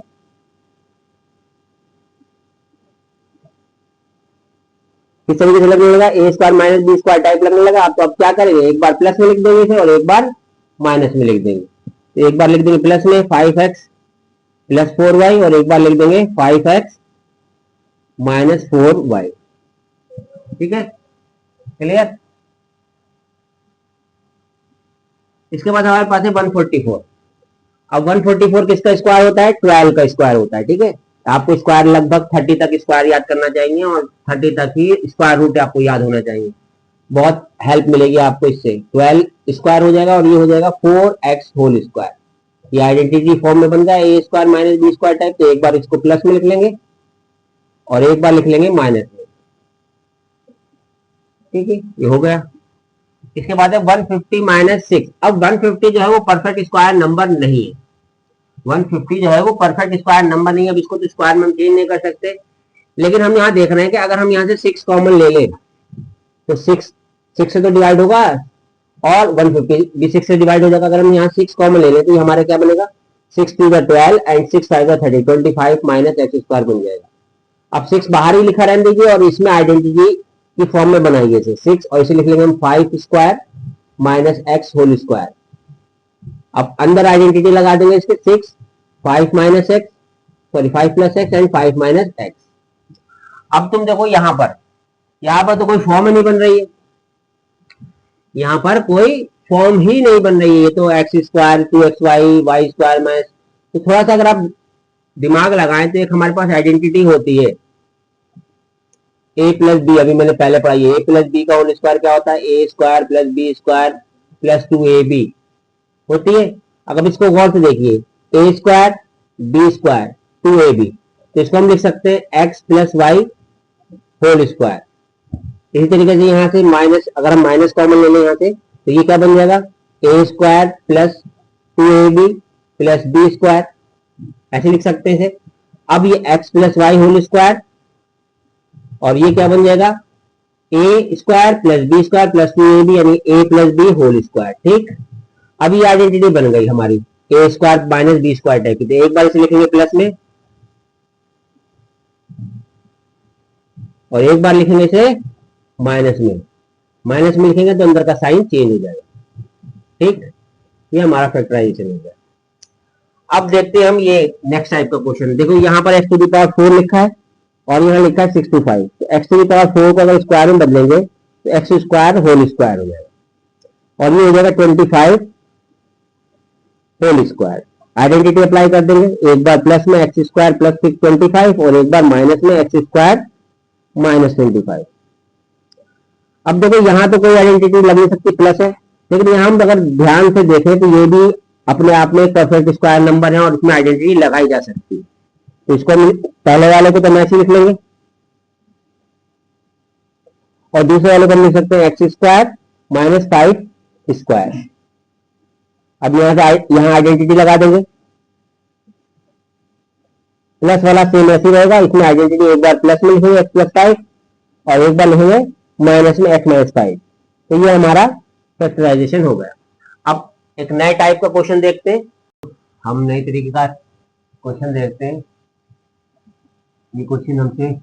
किस तरीके से लगने लगा, A square minus B square type लगने लगा। आप तो अब क्या करेंगे, एक बार प्लस में लिख देंगे इसे और एक बार माइनस में लिख देंगे। तो एक बार लिख देंगे प्लस में 5x प्लस 4y और एक बार लिख देंगे 5x माइनस 4y। ठीक है, क्लियर। इसके बाद हमारे पास है 144। अब 144 किसका स्क्वायर होता है, 12 का स्क्वायर होता है। ठीक है, आपको स्क्वायर लगभग 30 तक स्क्वायर याद करना चाहिए और 30 तक ही स्क्वायर रूट आपको याद होना चाहिए, बहुत हेल्प मिलेगी आपको इससे। 12 स्क्वायर हो जाएगा और ये हो जाएगा 4x होल स्क्वायर। ये आइडेंटिटी फॉर्म में बन गया A square minus B square type. तो एक बार इसको प्लस में लिख लेंगे और एक बार लिख लेंगे माइनस में। ठीक है, ये हो गया। इसके बाद है 150 माइनस 6। अब 150 जो है वो परफेक्ट स्क्वायर नंबर नहीं है, 150 जो है वो परफेक्ट स्क्वायर नंबर नहीं है। अब इसको तो स्क्वायर में हम चेंज नहीं कर सकते, लेकिन हम यहाँ देख रहे हैं कि अगर हम यहाँ से 6 कॉमन ले लें तो 6 से तो डिवाइड होगा और 150 भी 6 से डिवाइड हो जाएगा। अगर हम यहाँ 6 कॉमन ले लें तो हमारे क्या बनेगा, 6 2 12 एंड 6 5 30, 25 माइनस एक्स स्क्वायर बन जाएगा। अब 6 बाहर ही लिखा रहने दीजिए और इसमें आइडेंटिटी की फॉर्म में बनाइए इसे 6 और इसे लिख लेंगे हम 5 square minus x whole square. अब अंदर आइडेंटिटी लगा देंगे इसके 6 5 minus x, sorry 5 plus x and 5 minus x. अब तुम देखो यहाँ पर तो कोई फॉर्म ही नहीं बन रही है, यहाँ पर कोई फॉर्म ही नहीं बन रही है। ये तो x square 2xy y square minus, तो थोड़ा सा अगर आप दिमाग लगाएं तो एक हमारे पास आइडेंटिटी होती है ए प्लस बी। अभी मैंने पहले पढ़ाई है, ए प्लस बी का होल स्क्वायर क्या होता है, A square plus B square plus 2ab होती है। अगर इसको गौर से देखिए, ए स्क्वायर बी स्क्वायर 2ab, तो इसको हम लिख सकते हैं x plus Y whole square. इसी तरीके से यहाँ से माइनस, अगर हम माइनस कॉमन ले लें यहाँ से तो ये क्या बन जाएगा, A square plus 2ab plus B square, ऐसे लिख सकते हैं इसे। अब ये x plus Y whole square और ये क्या बन जाएगा, A square plus B square plus 2ab यानी A plus B whole square. ठीक, अब ये आइडेंटिटी बन गई हमारी A square minus B square type की। तो एक बार इसे लिखेंगे प्लस में और एक बार लिखेंगे इसे माइनस में। माइनस में लिखेंगे तो अंदर का साइन चेंज हो जाएगा। ठीक, ये हमारा फैक्टराइजेशन हो गया। अब देखते हैं हम ये नेक्स्ट टाइप का क्वेश्चन। देखो यहाँ पर x टू द पावर 4 लिखा है और यहाँ लिखा है 6 to 5। तो x टू द पावर 4 को अगर स्क्वायर में बदलेंगे तो एक्स स्क्वायर होल स्क्वायर हो जाएगा और ये हो जाएगा 25 होल स्क्वायर। आइडेंटिटी अप्लाई कर देंगे, एक बार प्लस में एक्स स्क्वायर प्लस 25 और एक बार माइनस में एक्स स्क्वायर माइनस 25। अब देखो यहाँ तो कोई आइडेंटिटी लग नहीं सकती, प्लस है, लेकिन यहाँ हम अगर ध्यान से देखें तो ये भी अपने आप में परफेक्ट स्क्वायर नंबर है और इसमें आइडेंटिटी लगाई जा सकती है। तो इसको हम पहले वाले को तो ऐसे लिख लेंगे और दूसरे वाले को हम लिख सकते हैं एक्स स्क्वायर माइनस 5 स्क्वायर। अब यहाँ से यहाँ आइडेंटिटी लगा देंगे, प्लस वाला सेम ऐसे रहेगा, इसमें आइडेंटिटी एक बार प्लस में लिखेंगे एक्स प्लस 5 और एक बार लिखेंगे माइनस में एक्स माइनस 5। तो ये हमारा फैक्टराइजेशन हो गया। अब एक नए टाइप का क्वेश्चन देखते हैं, हम नए तरीके का क्वेश्चन देखते हैं। ये क्वेश्चन हमसे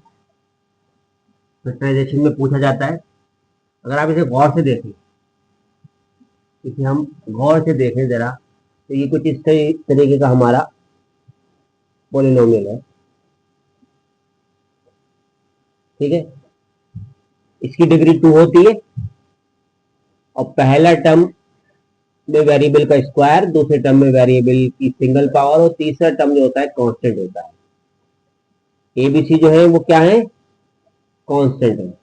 फैक्टराइजेशन में पूछा जाता है। अगर आप इसे गौर से देखें, इसे हम गौर से देखें जरा, तो ये कुछ इस तरीके का हमारा पॉलिनोमियल है। ठीक है, इसकी डिग्री 2 होती है और पहला टर्म में वेरिएबल का स्क्वायर, दूसरे टर्म में वेरिएबल की सिंगल पावर और तीसरा टर्म जो होता है कांस्टेंट होता है। एबीसी जो है वो क्या है, कांस्टेंट है।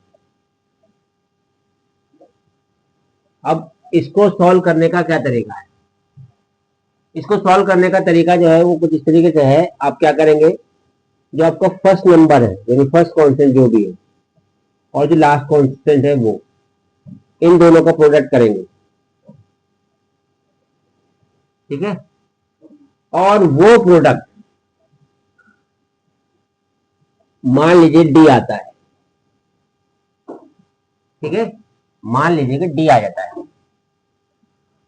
अब इसको सॉल्व करने का क्या तरीका है, इसको सॉल्व करने का तरीका जो है वो कुछ इस तरीके से है। आप क्या करेंगे, जो आपका फर्स्ट नंबर है यानी फर्स्ट कांस्टेंट जो भी है और जो लास्ट कांस्टेंट है वो, इन दोनों का प्रोडक्ट करेंगे, ठीक है। और वो प्रोडक्ट मान लीजिए डी आता है, ठीक है, मान लीजिए कि डी आ जाता है।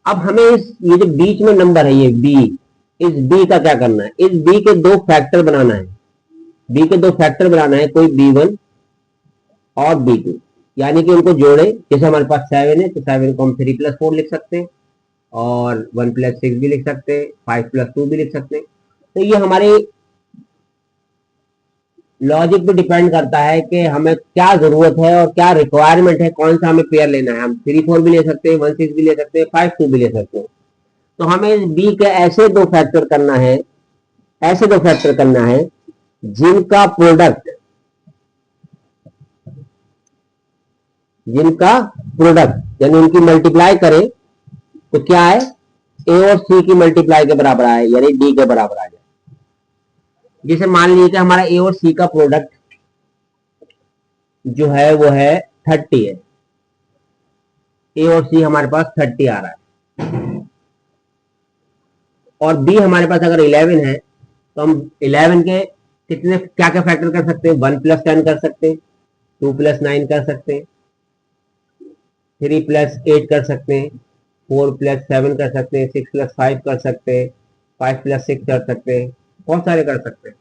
अब हमें ये जो बीच में नंबर है ये बी, इस बी का क्या करना है, इस बी के दो फैक्टर बनाना है। बी के दो फैक्टर बनाना है, कोई बी1 और बी2, यानी कि उनको जोड़े। जैसे हमारे पास 7 है तो 7 को हम 3+4 लिख सकते हैं और 1+6 भी लिख सकते हैं, 5+2 भी लिख सकते हैं। तो ये हमारे लॉजिक पे डिपेंड करता है कि हमें क्या जरूरत है और क्या रिक्वायरमेंट है, कौन सा हमें पेयर लेना है। हम 3-4 भी ले सकते हैं, 1-6 भी ले सकते हैं, 5-2 भी ले सकते हैं। तो हमें बी के ऐसे दो फैक्टर करना है, ऐसे दो फैक्टर करना है जिनका प्रोडक्ट यानी उनकी मल्टीप्लाई करें तो क्या है, ए और सी की मल्टीप्लाई के बराबर आए, यानी डी के बराबर आ जाए। जैसे मान लीजिए कि हमारा ए और सी का प्रोडक्ट जो है वो है 30 है, ए और सी हमारे पास 30 आ रहा है, और बी हमारे पास अगर 11 है तो हम 11 के कितने क्या क्या फैक्टर कर सकते हैं, 1+10 कर सकते हैं, 2+9 कर सकते हैं, 3+8 कर सकते हैं, 4+7 कर सकते हैं, 6+5 कर सकते हैं, 5+6 कर सकते हैं, बहुत सारे कर सकते हैं।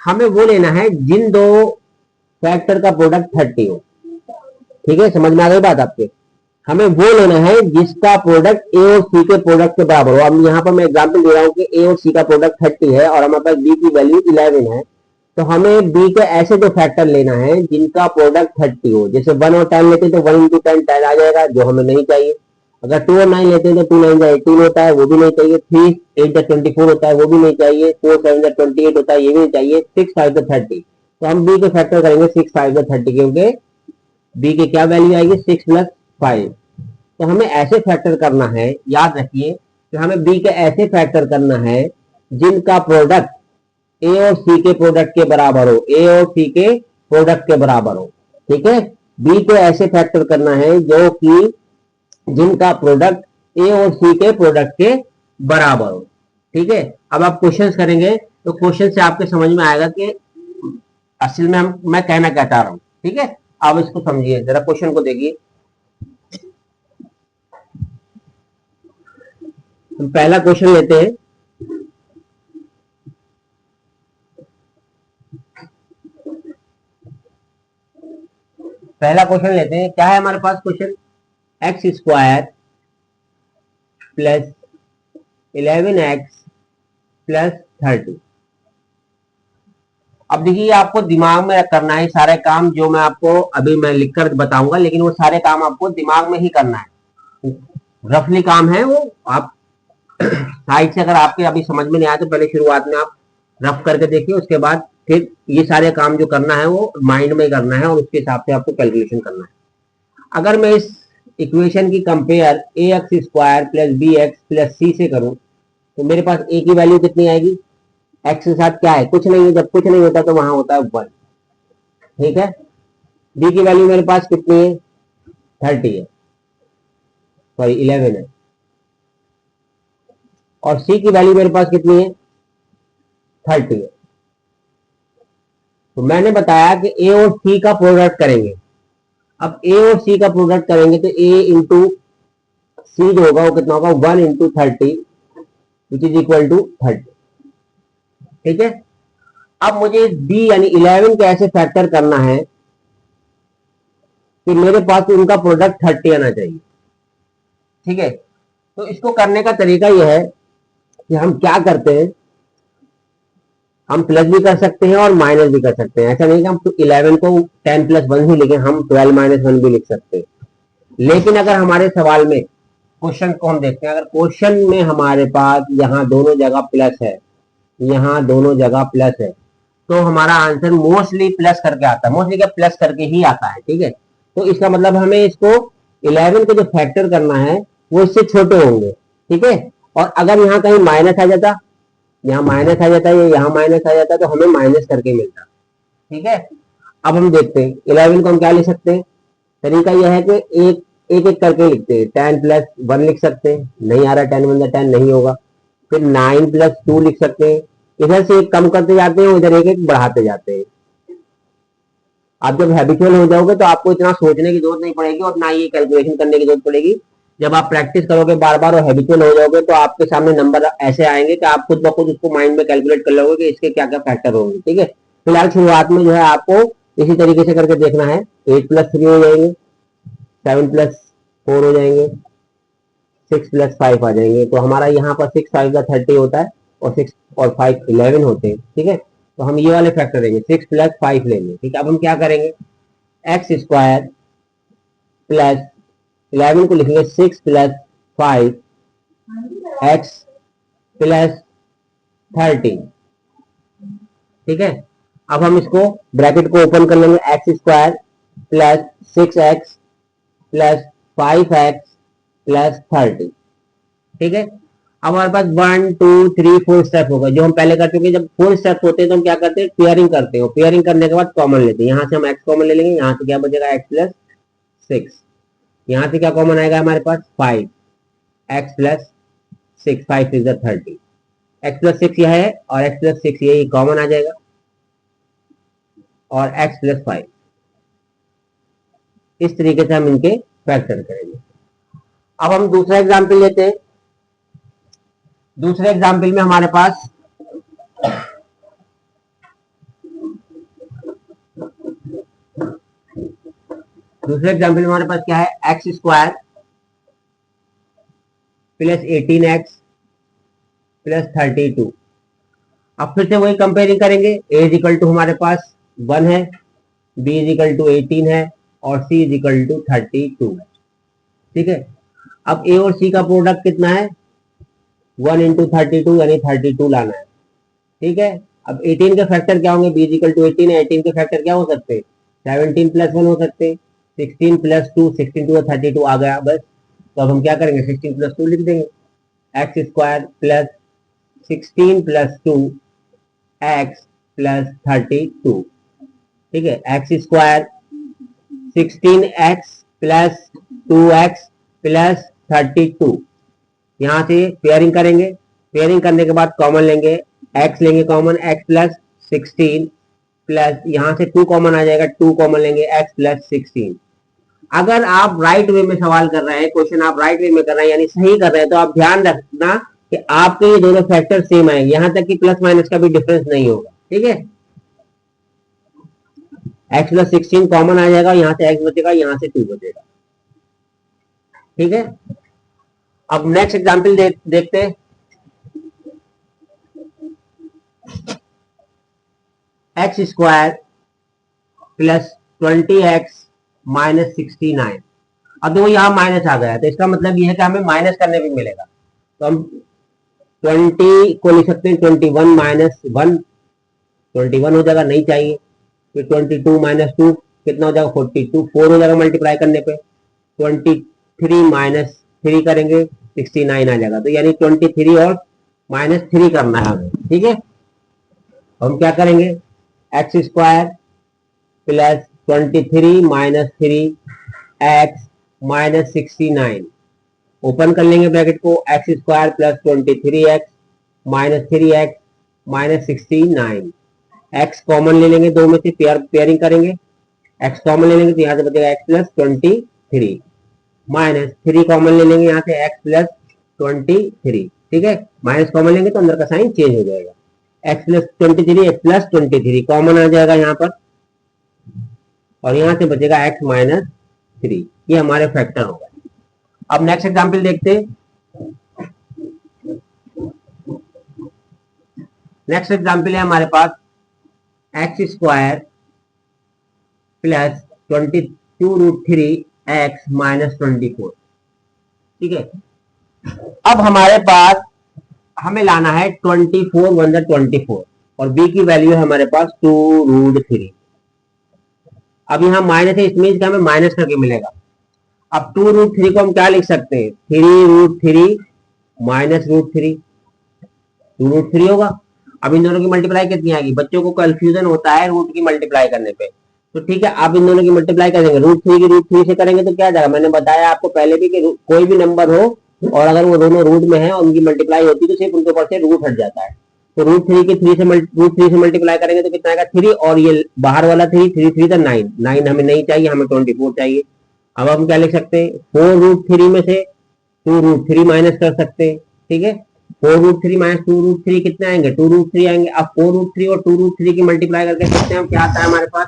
हमें वो लेना है जिन दो फैक्टर का प्रोडक्ट 30 हो, ठीक है, समझ में आ गई बात आपके। हमें वो लेना है जिसका प्रोडक्ट ए और सी के प्रोडक्ट के बराबर हो। अब यहाँ पर मैं एग्जांपल दे रहा हूँ कि ए और सी का प्रोडक्ट 30 है और हमारे पास बी की वैल्यू 11 है, तो हमें बी के ऐसे दो फैक्टर लेना है जिनका प्रोडक्ट 30 हो। जैसे 1 और 10 लेते हैं तो 1 × 10 10 आ जाएगा, जो हमें नहीं चाहिए। अगर 2 और 9 लेते हैं तो 2 9 18 होता है, वो भी नहीं चाहिए। 3 8 24 होता है, वो भी नहीं चाहिए। 4 7 28 होता है, ये भी नहीं चाहिए। 6 5 30, तो हम बी के फैक्टर करेंगे 6 5 30, क्योंकि बी की क्या वैल्यू आएगी, 6+5। तो हमें ऐसे फैक्टर करना है, याद रखिए कि हमें बी के ऐसे फैक्टर करना है जिनका प्रोडक्ट ए और सी के प्रोडक्ट के बराबर हो, ए और सी के प्रोडक्ट के बराबर हो, ठीक है। बी को ऐसे फैक्टर करना है जो कि जिनका प्रोडक्ट ए और सी के प्रोडक्ट के बराबर हो, ठीक है। अब आप क्वेश्चंस करेंगे तो क्वेश्चन से आपके समझ में आएगा कि असल में मैं कहना क्या चाह रहा हूं, ठीक है। आप इसको समझिए, जरा क्वेश्चन को देखिए। हम पहला क्वेश्चन लेते हैं। पहला क्वेश्चन लेते हैं, क्या है हमारे पास क्वेश्चन, x² + 11x + 30। अब देखिए आपको दिमाग में करना है सारे काम, जो मैं आपको अभी मैं लिखकर बताऊंगा, लेकिन वो सारे काम आपको दिमाग में ही करना है। रफली काम है वो, आप साइड से अगर आपके अभी समझ में नहीं आया तो पहले शुरुआत में आप रफ करके देखिए, उसके बाद फिर ये सारे काम जो करना है वो माइंड में करना है और उसके हिसाब से आपको कैलकुलेशन करना है। अगर मैं इस इक्वेशन की कंपेयर ax² + bx + c से करूं तो मेरे पास a की वैल्यू कितनी आएगी, x के साथ क्या है, कुछ नहीं है। जब कुछ नहीं होता तो वहां होता है 1, ठीक है। b की वैल्यू मेरे पास कितनी है, 30 है, सॉरी 11 है। और c की वैल्यू मेरे पास कितनी है, 30 है। तो मैंने बताया कि a और c का प्रोडक्ट करेंगे। अब a और c का प्रोडक्ट करेंगे तो a × c जो होगा वो कितना होगा, 1 × 30 विच इज इक्वल टू 30, ठीक है। अब मुझे b यानी 11 के ऐसे फैक्टर करना है कि मेरे पास उनका प्रोडक्ट 30 आना चाहिए, ठीक है। तो इसको करने का तरीका यह है कि हम क्या करते हैं, हम प्लस भी कर सकते हैं और माइनस भी कर सकते हैं। ऐसा नहीं कि हम 11 को 10 + 1 ही लिखें, हम 12 - 1 भी लिख सकते हैं। लेकिन अगर हमारे सवाल में क्वेश्चन को हम देखते हैं। अगर क्वेश्चन में हमारे पास यहाँ दोनों जगह प्लस है, यहाँ दोनों जगह प्लस है, तो हमारा आंसर मोस्टली प्लस करके आता है। मोस्टली क्या, प्लस करके ही आता है। ठीक है, तो इसका मतलब हमें इसको 11 को जो फैक्टर करना है वो इससे छोटे होंगे। ठीक है, और अगर यहाँ कहीं माइनस आ जाता, यहाँ माइनस आ जाता है, यहाँ माइनस आ जाता है, तो हमें माइनस करके मिलता। ठीक है, अब हम देखते हैं 11 को हम क्या लिख सकते हैं। तरीका यह है कि एक एक एक करके लिखते हैं। 10 प्लस 1 लिख सकते हैं, नहीं आ रहा 10 1 10 नहीं होगा। फिर 9 प्लस 2 लिख सकते हैं, इधर से एक कम करते जाते हैं, इधर एक एक बढ़ाते जाते हैं। आप जब हैबिचुअल हो जाओगे तो आपको इतना सोचने की जरूरत नहीं पड़ेगी और ना ही कैलकुलेशन करने की जरूरत पड़ेगी। जब आप प्रैक्टिस करोगे बार बार और हैबिचुअल हो जाओगे तो आपके सामने नंबर ऐसे आएंगे कि आप खुद ब खुद उसको माइंड में कैलकुलेट कर लोगे कि इसके क्या क्या फैक्टर होंगे। ठीक है, फिलहाल शुरुआत में जो है आपको इसी तरीके से करके देखना है। 8 प्लस 3 हो जाएंगे, 7 प्लस 4 हो जाएंगे, 6 प्लस 5 आ जाएंगे। तो हमारा यहाँ पर 6 5 का 30 होता है और 6 और 5 11 होते हैं। ठीक है, तो हम ये वाले फैक्टर लेंगे, 6 प्लस 5 लेंगे। ठीक है, अब हम क्या करेंगे, एक्स स्क्वायर प्लस 11 को लिखेंगे 6 प्लस 5 एक्स प्लस 13। ठीक है, अब हम इसको ब्रैकेट को ओपन कर लेंगे, x square plus 6x plus 5x plus 30। ठीक है, अब हमारे पास 1 2 3 4 स्टेप होगा जो हम पहले कर चुके हैं। जब 4 स्टेप होते हैं तो हम क्या करते हैं, पेयरिंग करते हैं। पेयरिंग करने के बाद कॉमन लेते हैं। यहाँ से हम x कॉमन ले लेंगे, यहाँ से क्या बचेगा x प्लस 6, यहाँ से क्या कॉमन आएगा हमारे पास 5 x plus 6, 5 is 30, x plus 6 यह है और x प्लस 6 ये कॉमन आ जाएगा और x प्लस 5। इस तरीके से हम इनके फैक्टर करेंगे। अब हम दूसरा एग्जाम्पल लेते हैं। दूसरे एग्जाम्पल में हमारे पास क्या है, x square plus 18x plus 32। अब फिर से वही कंपेयरिंग करेंगे। a इज इक्वल टू हमारे पास 1 है, b इज इक्वल टू 18 है और c इज इक्वल टू 32 है। ठीक है, अब a और c का प्रोडक्ट कितना है, 1 इंटू 32 यानी 32 लाना है। ठीक है, अब 18 के फैक्टर क्या होंगे, b इज इक्वल टू 18 है, 18 के फैक्टर क्या हो सकते हैं, 17 प्लस 1 हो सकते हैं, 16 प्लस 2, 16 टू 32 आ गया बस। तो अब हम क्या करेंगे, 16 प्लस 2 लिख देंगे, x square plus 16 plus 2 x plus 32। ठीक है, x square 16x plus 2x plus 32। यहां से पेयरिंग करेंगे, पेयरिंग करने के बाद कॉमन लेंगे, x लेंगे कॉमन, x प्लस 16 प्लस यहां से 2 कॉमन आ जाएगा, 2 कॉमन लेंगे x प्लस 16। अगर आप राइट वे में सवाल कर रहे हैं, क्वेश्चन आप राइट वे में कर रहे हैं यानी सही कर रहे हैं, तो आप ध्यान रखना कि आपके ये दोनों फैक्टर सेम आएंगे, यहां तक कि प्लस माइनस का भी डिफरेंस नहीं होगा। ठीक है, x प्लस 16 कॉमन आ जाएगा, यहां से x बचेगा, यहां से 2 बचेगा। ठीक है, अब नेक्स्ट एग्जांपल देखते हैं। X square plus 20x minus 69। अब देखो यहाँ माइनस आ गया, तो इसका मतलब ये है कि हमें माइनस करने भी मिलेगा। तो हम 20 को लिख सकते हैं 21 माइनस 1, 21 हो जाएगा, नहीं चाहिए। फिर 22 माइनस 2 कितना हो जाएगा, 42, 4 हो जाएगा मल्टीप्लाई करने पे। 23 माइनस 3 करेंगे 69 आ जाएगा। तो यानी 23 और माइनस 3 करना है हमें। ठीक है, हम क्या करेंगे, x square plus 23 minus 3 X minus 69, open कर लेंगे ब्रैकेट को, x square plus 23x minus 3x minus 69। X common ले लेंगे, दो में से पेयरिंग करेंगे, एक्स कॉमन ले लेंगे तो यहाँ से बचेगा एक्स प्लस 23 माइनस 3 कॉमन ले लेंगे, यहाँ से एक्स प्लस 23। ठीक है, माइनस कॉमन लेंगे तो अंदर का साइन चेंज हो जाएगा, X plus 23 X plus 23 common आ जाएगा यहाँ पर और यहाँ से बचेगा एक्स माइनस 3। ये हमारे फैक्टर होगा। अब नेक्स्ट एग्जांपल देखते हैं। नेक्स्ट एग्जांपल है हमारे पास X square plus 22 root 3 X minus 24। ठीक है, अब हमारे पास हमें लाना है 24 वन 24 और बी की वैल्यू है हमारे पास 2√3। अब यहाँ माइनस है, इसमें हमें माइनस करके मिलेगा। अब 2√3 को हम क्या लिख सकते हैं, 3√3 माइनस √3, 2√3 होगा। अब इन दोनों की मल्टीप्लाई कितनी आएगी, बच्चों को कंफ्यूजन होता है रूट की मल्टीप्लाई करने पे, तो ठीक है आप इन दोनों की मल्टीप्लाई कर देंगे, √3 की √3 से करेंगे तो क्या जाएगा, मैंने बताया आपको पहले भी कि कोई भी नंबर हो और अगर वो दोनों रूट में है और उनकी मल्टीप्लाई होती है तो सिर्फ उनके ऊपर से रूट हट जाता है। तो √3 की √3 से मल्टीप्लाई करेंगे तो कितना आएगा 3, और ये बाहर वाला 3 था 9, 9 हमें नहीं चाहिए, हमें 24 चाहिए। अब हम क्या लिख सकते हैं, 4√3 में से 2√3 माइनस कर सकते हैं, ठीक है। 4√3 माइनस 2√3 कितने आएंगे, 2√3 आएंगे। अब 4√3 और 2√3 की मल्टीप्लाई करके देखते हैं क्या आता है हमारे पास,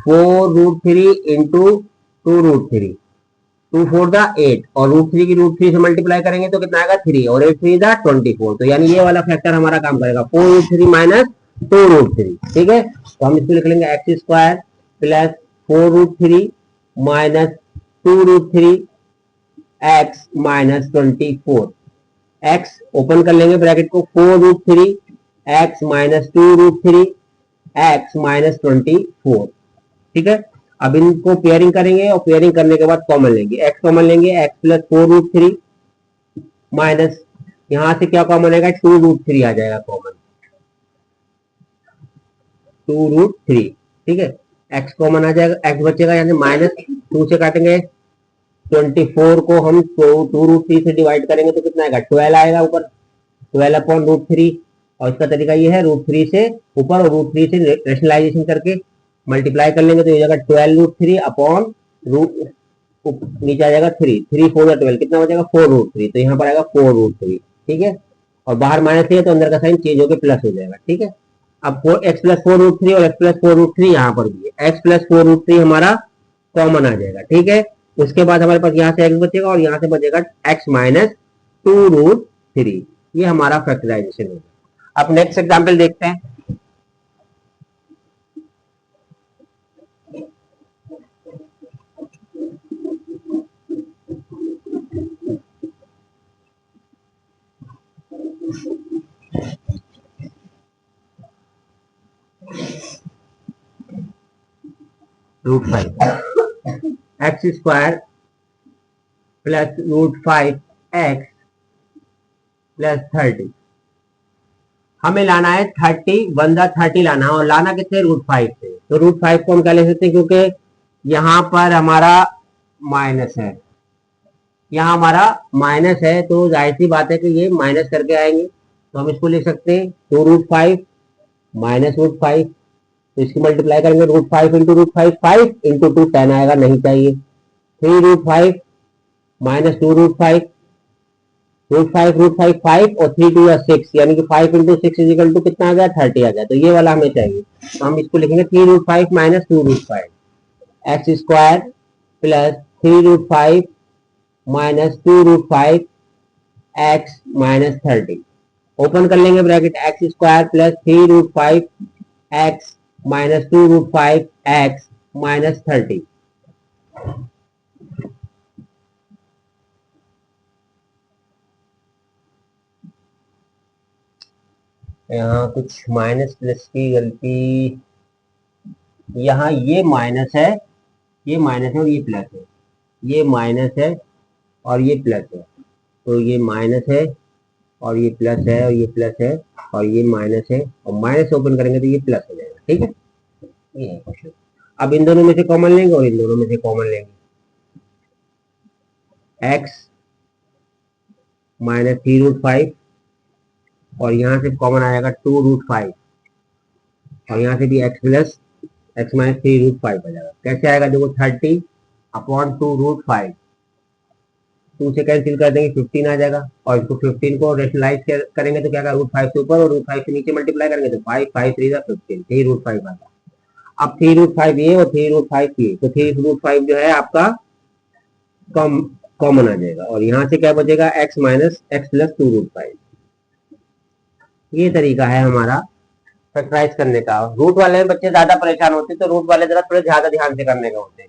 4√3 इंटू 2√3, 2×4 = 8 और √3 की √3 से मल्टीप्लाई करेंगे तो कितना आएगा 3 और 8×3 = 24। तो यानी ये वाला फैक्टर हमारा काम करेगा, 4√3 माइनस 2√3, ठीक है। तो हम इसको लिख लेंगे x² plus 4√3 minus 2√3 x minus 24। x open कर लेंगे ब्रैकेट को, 4√3 x माइनस 2√3 x माइनस 24, ठीक है। अब इनको पेयरिंग करेंगे और पेयरिंग करने के बाद कॉमन लेंगे, x कॉमन लेंगे, x प्लस 4√3 माइनस यहां से क्या कॉमन आएगा, 2√3 आ जाएगा कॉमन, 2√3, ठीक है। x कॉमन आ जाएगा, x बचेगा यानी माइनस 2 से काटेंगे, 24 को हम 2√3 से डिवाइड करेंगे तो कितना आएगा 12 आएगा ऊपर, 12/√3। और इसका तरीका ये है √3 से ऊपर और √3 से रेशनलाइजेशन करके मल्टीप्लाई कर लेंगे तो ये जाएगा 12√3 अपॉन नीचे आ जाएगा 3, 3×4 = 12, कितना बचेगा 4√3, तो यहाँ पर आएगा 4√3, ठीक है। और बाहर माइनस है तो अंदर का साइन चेंज होकर प्लस हो जाएगा, ठीक है। अब x प्लस 4√3 और x प्लस 4√3 यहाँ पर भी है, x प्लस 4√3 हमारा कॉमन आ जाएगा, ठीक है। उसके बाद हमारे पास यहाँ से x बचेगा और यहाँ से बचेगा x माइनस 2√3, ये हमारा फैक्टराइजेशन होगा। अब नेक्स्ट एग्जाम्पल देखते हैं। √5 x² प्लस √5x प्लस 30, हमें लाना है 30 बंदा 30 लाना है और लाना किससे, √5 से। तो √5 को हम क्या ले सकते हैं, क्योंकि यहाँ पर हमारा माइनस है, यहाँ हमारा माइनस है तो जाहिर सी बात है कि ये माइनस करके आएंगे, तो हम इसको लिख सकते हैं 2√5 माइनस √5, तो इसकी मल्टीप्लाई करेंगे √5 इंटू √5, 5 इंटू 2 10 आएगा, नहीं चाहिए। 3√5 माइनस 2√5, √5 5 और 3×2 = 6, यानी कि 5×6 = कितना आ गया 30 आ गया, तो ये वाला हमें चाहिए। तो हम इसको लिखेंगे 3√5 minus 2√5 x² plus 3√5 minus 2√5 x minus 30, open कर लेंगे bracket, x² plus 3√5 x minus 2√5 x minus 30। यहाँ कुछ माइनस प्लस की गलती, यहाँ ये माइनस है, ये माइनस है और ये प्लस है, ये माइनस है और ये प्लस है, तो ये माइनस है और ये प्लस है और ये प्लस है और ये माइनस है और माइनस ओपन करेंगे तो ये प्लस हो जाएगा, ठीक है। ये है क्वेश्चन। अब इन दोनों में से कॉमन लेंगे और इन दोनों में से कॉमन लेंगे, x माइनस 3√5 और यहाँ से कॉमन आएगा 2√5 और यहाँ से भी x प्लस x माइनस 3√5 आ जाएगा। कैसे आएगा, देखो 30 अपॉन 2√5, 2 से कैंसिल कर देंगे 15 आ जाएगा और इसको 15 को रेशनलाइज करेंगे तो क्या होगा, √5 से ऊपर और √5 से नीचे मल्टीप्लाई करेंगे तो 5 5 3 15, 3√5 आता। अब 3√5 ये और 3√5 ये, तो 3√5 जो है आपका कॉमन आ जाएगा और यहाँ से क्या बचेगा x माइनस x प्लस 2√5। ये तरीका है हमारा फैक्टराइज करने का। रूट वाले बच्चे ज्यादा परेशान होते हैं, तो रूट वाले जरा थोड़े ज्यादा ध्यान से करने का होते हैं।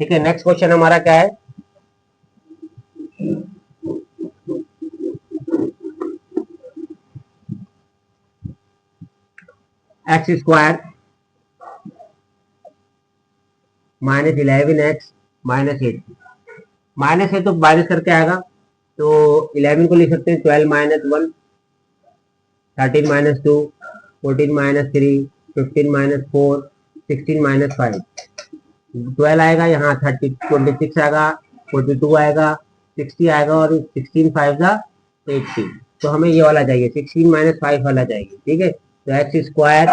ठीक है, नेक्स्ट क्वेश्चन हमारा क्या है, x square minus 11x minus 8, minus है तो माइनस करके आएगा, तो 11 को लिख सकते हैं 12 minus 1, 13 minus 2, 14 minus 3, 15 minus 4, 16 minus 5, 12 आएगा यहाँ, 26 आएगा, 42 आएगा, 60 आएगा और 16 5 जा 80, तो हमें ये वाला चाहिए, 16 माइनस 5 वाला चाहिए। ठीक है, तो x square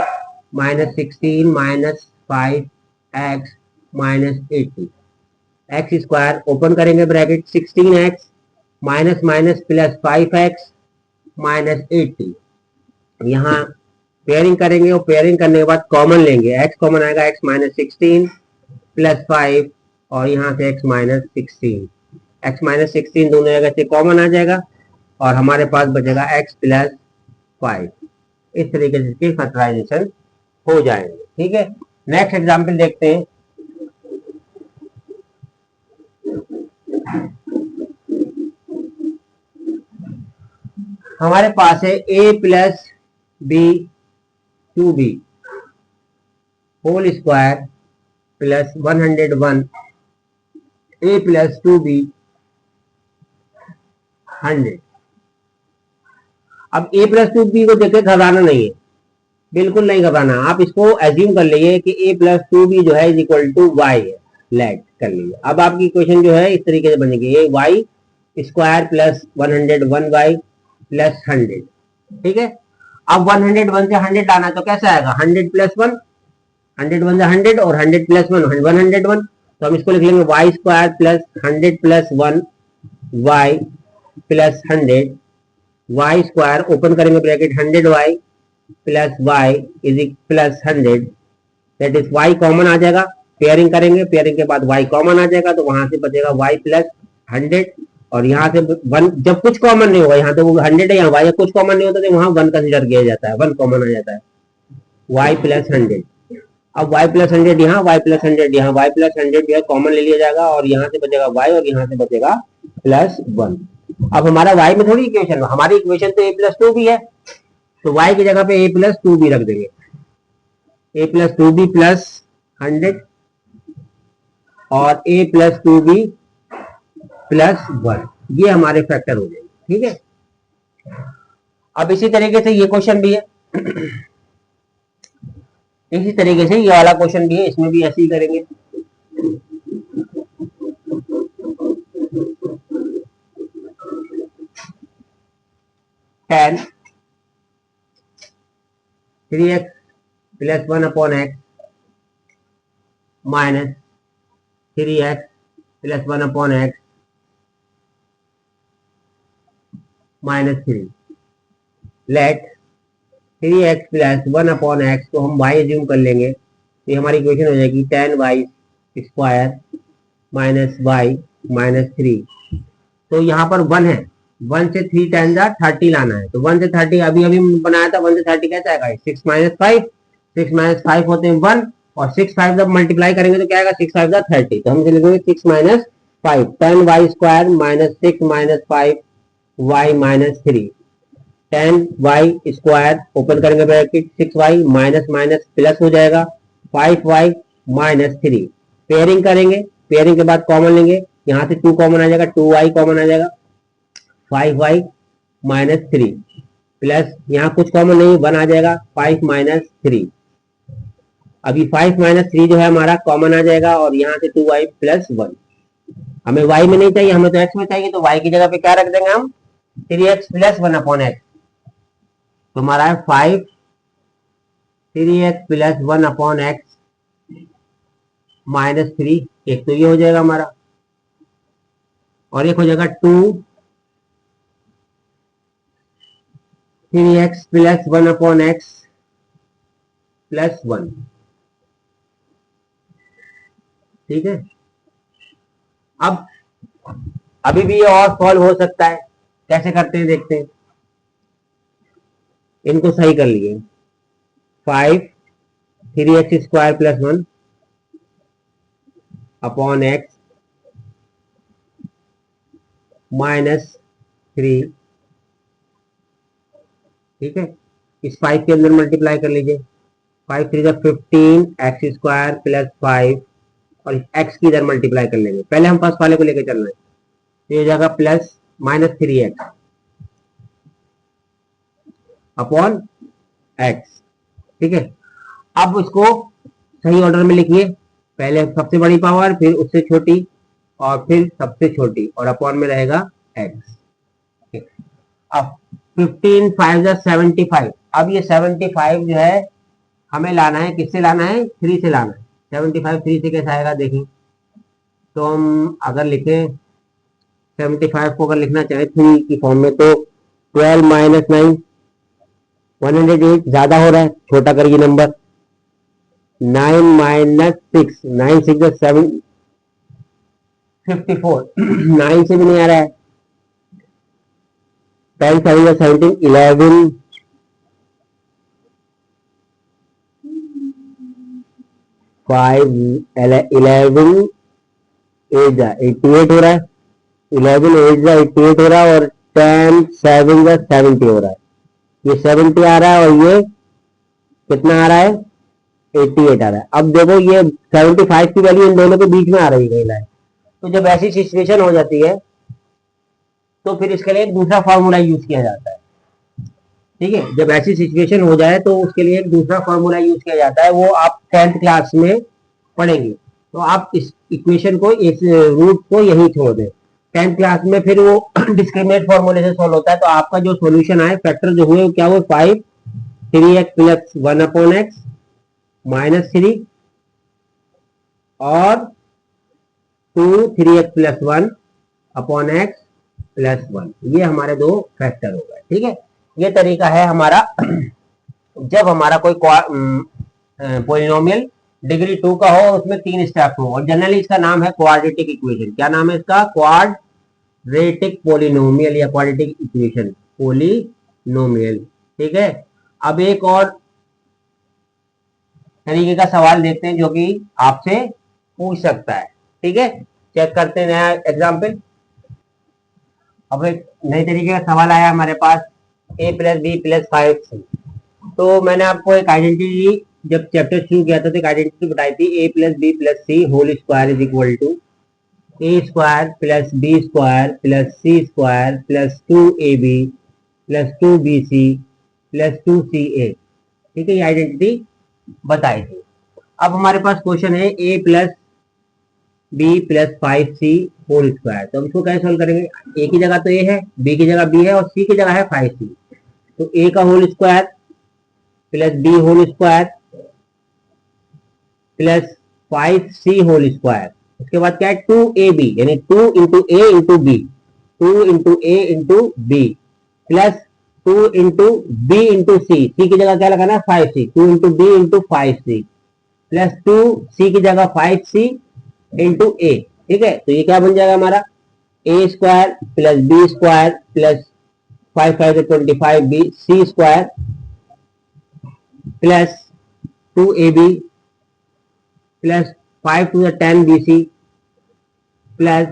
minus 16 minus 5 X minus 80, X square open करेंगे bracket 16x minus minus plus 5x minus 80, यहाँ पेयरिंग करेंगे और पेयरिंग करने के बाद कॉमन लेंगे, x कॉमन आएगा, x माइनस 16 प्लस 5 और यहाँ से x माइनस 16, x माइनस 16 दोनों जगह से कॉमन आ जाएगा और हमारे पास बचेगा x प्लस 5। इस तरीके से इसकी फैक्टराइजेशन हो जाएंगे। ठीक है, नेक्स्ट एग्जाम्पल देखते हैं। हमारे पास है a plus b 2b whole square plus 101 a plus 2b 100। अब a प्लस 2b को देखे घबराना नहीं है, बिल्कुल नहीं घबराना, आप इसको एज्यूम कर लीजिए कि a प्लस 2b जो है इज इक्वल टू वाई है, लेट कर लीजिए। अब आपकी इक्वेशन जो है इस तरीके से बनेगी, ये y square plus 101 y plus 100। ठीक है, अब 101 से 100 लाना तो कैसे आएगा, 100 प्लस 1, 100 वन 100 और 100 प्लस 1 101, तो हम इसको लिख लेंगे Y square plus 100 plus 1 Y plus 100, Y square open करेंगे bracket 100 Y plus Y is plus 100, that is Y common आ जाएगा, पेयरिंग करेंगे, पेयरिंग के बाद वाई कॉमन आ जाएगा, तो वहां से बचेगा वाई प्लस 100 और यहाँ से वन, जब कुछ कॉमन नहीं होगा, यहाँ तो वो 100 है, यहाँ वाई कुछ कॉमन नहीं होता तो वहां 1 कंसिडर किया जाता है, 1 कॉमन आ जाता है, वाई प्लस 100। अब y प्लस 100 यहाँ, y प्लस 100 यहाँ, y प्लस 100 जो है कॉमन ले लिया जाएगा और यहाँ से बचेगा y और यहाँ से बचेगा प्लस 1। अब हमारा y में थोड़ी इक्वेशन, हमारी इक्वेशन तो a प्लस 2 भी है, तो y की जगह पे a प्लस 2 भी रख देंगे, a प्लस 2 भी प्लस 100 और a प्लस 2 भी प्लस 1, ये हमारे फैक्टर हो जाएंगे। ठीक है, अब इसी तरीके से ये क्वेश्चन भी है, इसी तरीके से ये वाला क्वेश्चन भी है, इसमें भी ऐसे ही करेंगे। Ten 3x plus 1 upon x minus 3x plus 1 upon x minus 3, let 3x plus 1 upon x को हम y एज्यूम कर लेंगे, तो ये हमारी इक्वेशन हो जाएगी 10y square minus y minus 3, तो यहाँ पर 1 है, 1 से 3 10 जा 30 लाना है, तो 1 से 30 अभी अभी बनाया था, 1 से 30 कैसे आएगा, 6 माइनस 5, 6 माइनस 5 होते हैं 1 और 6 5 जब मल्टीप्लाई करेंगे तो क्या आएगा, 6 5 जा 30, तो हम लिखेंगे 6 minus 5, 10y square minus 6 minus 5 y minus 3, 10y square open करेंगे bracket 6y minus minus plus हो जाएगा 5y माइनस 3, पेयरिंग करेंगे, पेयरिंग के बाद कॉमन लेंगे, यहाँ से 2 कॉमन आ जाएगा, 2y कॉमन आ जाएगा, 5y माइनस 3 प्लस यहाँ कुछ कॉमन नहीं, 1 आ जाएगा, 5 माइनस 3, अभी 5 माइनस 3 जो है हमारा कॉमन आ जाएगा और यहाँ से 2y प्लस 1, हमें y में नहीं चाहिए, हमें तो x में चाहिए, तो y की जगह पे क्या रख देंगे हम, 3x प्लस 1 अपॉन एक्स, तो हमारा है 5 3x plus 1 upon x minus 3, एक तो ये हो जाएगा हमारा और एक हो जाएगा 2 3x plus 1 upon x plus 1। ठीक है, अब अभी भी ये और सॉल्व हो सकता है, कैसे करते हैं देखते हैं, इनको सही कर लिए, 5 3x square plus 1 upon x -3, ठीक है। इस 5 के अंदर मल्टीप्लाई कर लीजिए, 5 3 15 एक्स स्क्वायर प्लस 5, और एक्स की इधर मल्टीप्लाई कर लेंगे। पहले हम फर्स्ट वाले को लेकर चल रहे हैं, तो ये हो जाएगा प्लस -3x अपॉन एक्स, ठीक है। अब उसको सही ऑर्डर में लिखिए, पहले सबसे बड़ी पावर, फिर उससे छोटी, और फिर सबसे छोटी, और अपॉन में रहेगा एक्स। अब 15 5 75, अब ये 75 जो है हमें लाना है, किससे लाना है? 3 से लाना है। 75 3 से कैसे आएगा देखें, तो हम अगर लिखें 75 को अगर लिखना चाहे 3 की फॉर्म में, तो 12 - 9 108, ज्यादा हो रहा है, छोटा करिए नंबर। 9 - 6, 9 6 7 54 9 से भी नहीं आ रहा है। 10 7 17 11 5 11 8 88 हो रहा है, 11 8 88 हो रहा है, और 10 7 70 हो रहा है। ये 70 आ रहा है, और ये कितना आ रहा है? 88 आ रहा है। अब देखो ये 75 की वैल्यू इन दोनों के बीच में आ रही है, तो जब ऐसी सिचुएशन हो जाती है तो फिर इसके लिए एक दूसरा फॉर्मूला यूज किया जाता है, ठीक है। जब ऐसी सिचुएशन हो जाए तो उसके लिए एक दूसरा फॉर्मूला यूज किया जाता है, वो आप 10th क्लास में पढ़ेंगे। तो आप इस इक्वेशन को, इस रूट को यही छोड़ दें, 10th क्लास में फिर वो डिस्क्रिमिनेट फॉर्मूले से सॉल्व होता है। तो आपका जो सॉल्यूशन आए, फैक्टर जो हुए, क्या हुए? 5 3x प्लस 1 अपॉन एक्स -3, और 2 3x plus 1 upon x plus 1, ये हमारे दो फैक्टर हो गए, ठीक है। ये तरीका है हमारा जब हमारा कोई पॉलिनोमियल डिग्री 2 का हो, उसमें 3 स्टेप हो, और जनरली इसका नाम है क्वाड्रेटिक इक्वेशन। क्या नाम है इसका? क्वाड्रेटिक पॉलिनोमियल या क्वाड्रेटिक इक्वेशन, पॉलिनोमियल, ठीक है। अब एक और तरीके का सवाल देखते हैं जो कि आपसे पूछ सकता है, ठीक है। चेक करते हैं नया एग्जाम्पल। अब एक नई तरीके का सवाल आया हमारे पास, a + b + 5c। तो मैंने आपको एक आइडेंटिटी, जब चैप्टर शुरू किया था तो एक आइडेंटिटी बताई थी, a + b + c whole square is equal to a square plus b square plus c square plus 2ab plus 2bc plus 2ca, ठीक है। ये आइडेंटिटी बताई थी। अब हमारे पास क्वेश्चन है a + b + 5c whole square, तो हम इसको कैसे सोल्व करेंगे? a की जगह तो a है, b की जगह b है, और c की जगह है 5c। तो a का whole square plus b whole square plus 5c whole square, उसके बाद क्या है? 2ab, यानी 2 × a × b, 2 × a × b plus 2 × b × c, c की जगह क्या लगाना है? 5c, 2 × b × 5c plus 2c की जगह 5c × a, ठीक है। तो ये क्या बन जाएगा हमारा? a square plus b square plus 5 5 25b c square plus 2ab plus 5 2 10bc plus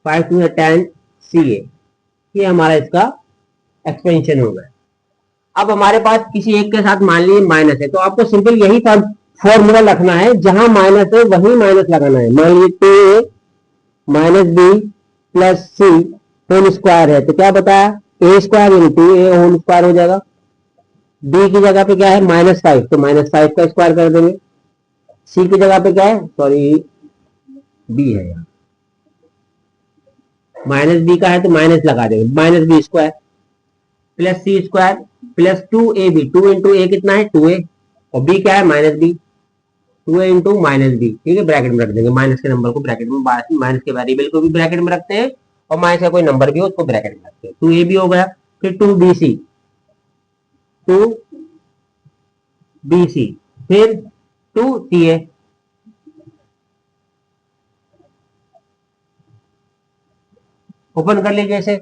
5 2 10ca, ये हमारा इसका एक्सपेंशन हो गया। अब हमारे पास किसी एक के साथ मान लीजिए माइनस है, तो आपको सिंपल यही फॉर्मूला रखना है, जहां माइनस है वहीं माइनस लगाना है। मान लीजिए 2a - b plus c whole square है, तो क्या बताया? a स्क्वायर यानी 2a होल स्क्वायर हो जाएगा। b की जगह पे क्या है? -5, तो -5 का स्क्वायर कर देंगे। c की जगह पे क्या है? सॉरी, b है यहाँ, -b का है तो माइनस लगा देंगे, -b square plus c square plus 2ab, 2 × a कितना है? 2a, और b क्या है? -b, 2a × -b, ठीक है। ब्रैकेट में रख देंगे, माइनस के नंबर को ब्रैकेट में, माइनस के वेरिएबल को भी ब्रैकेट में रखते हैं, और माइनस का कोई नंबर भी हो उसको ब्रैकेट में रखते हैं। 2ab हो गया, फिर 2bc, 2bc फिर 2ca, ओपन कर लीजिए इसे,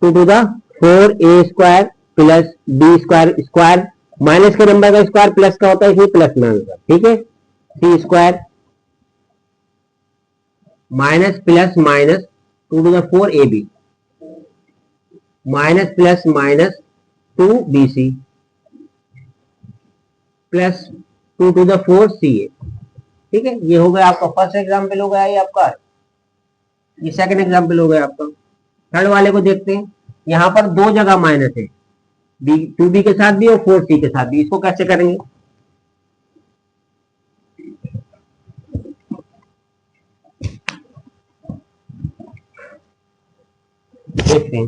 2 × 4a square plus b square, square minus के नंबर का स्क्वायर प्लस का होता है, इसलिए प्लस में आंसर, ठीक है। c square minus plus minus 2 to the 4 AB minus plus minus 2 BC plus 2 to the 4 CA। ठीक है, ये हो गया आपका फर्स्ट एग्जाम्पल हो गया, ये आपका ये सेकंड एग्जाम्पल हो गया आपका। थर्ड वाले को देखते हैं। यहाँ पर दो जगह माइनस है, बी 2B के साथ भी और 4C के साथ भी। इसको कैसे करेंगे? देखते हैं,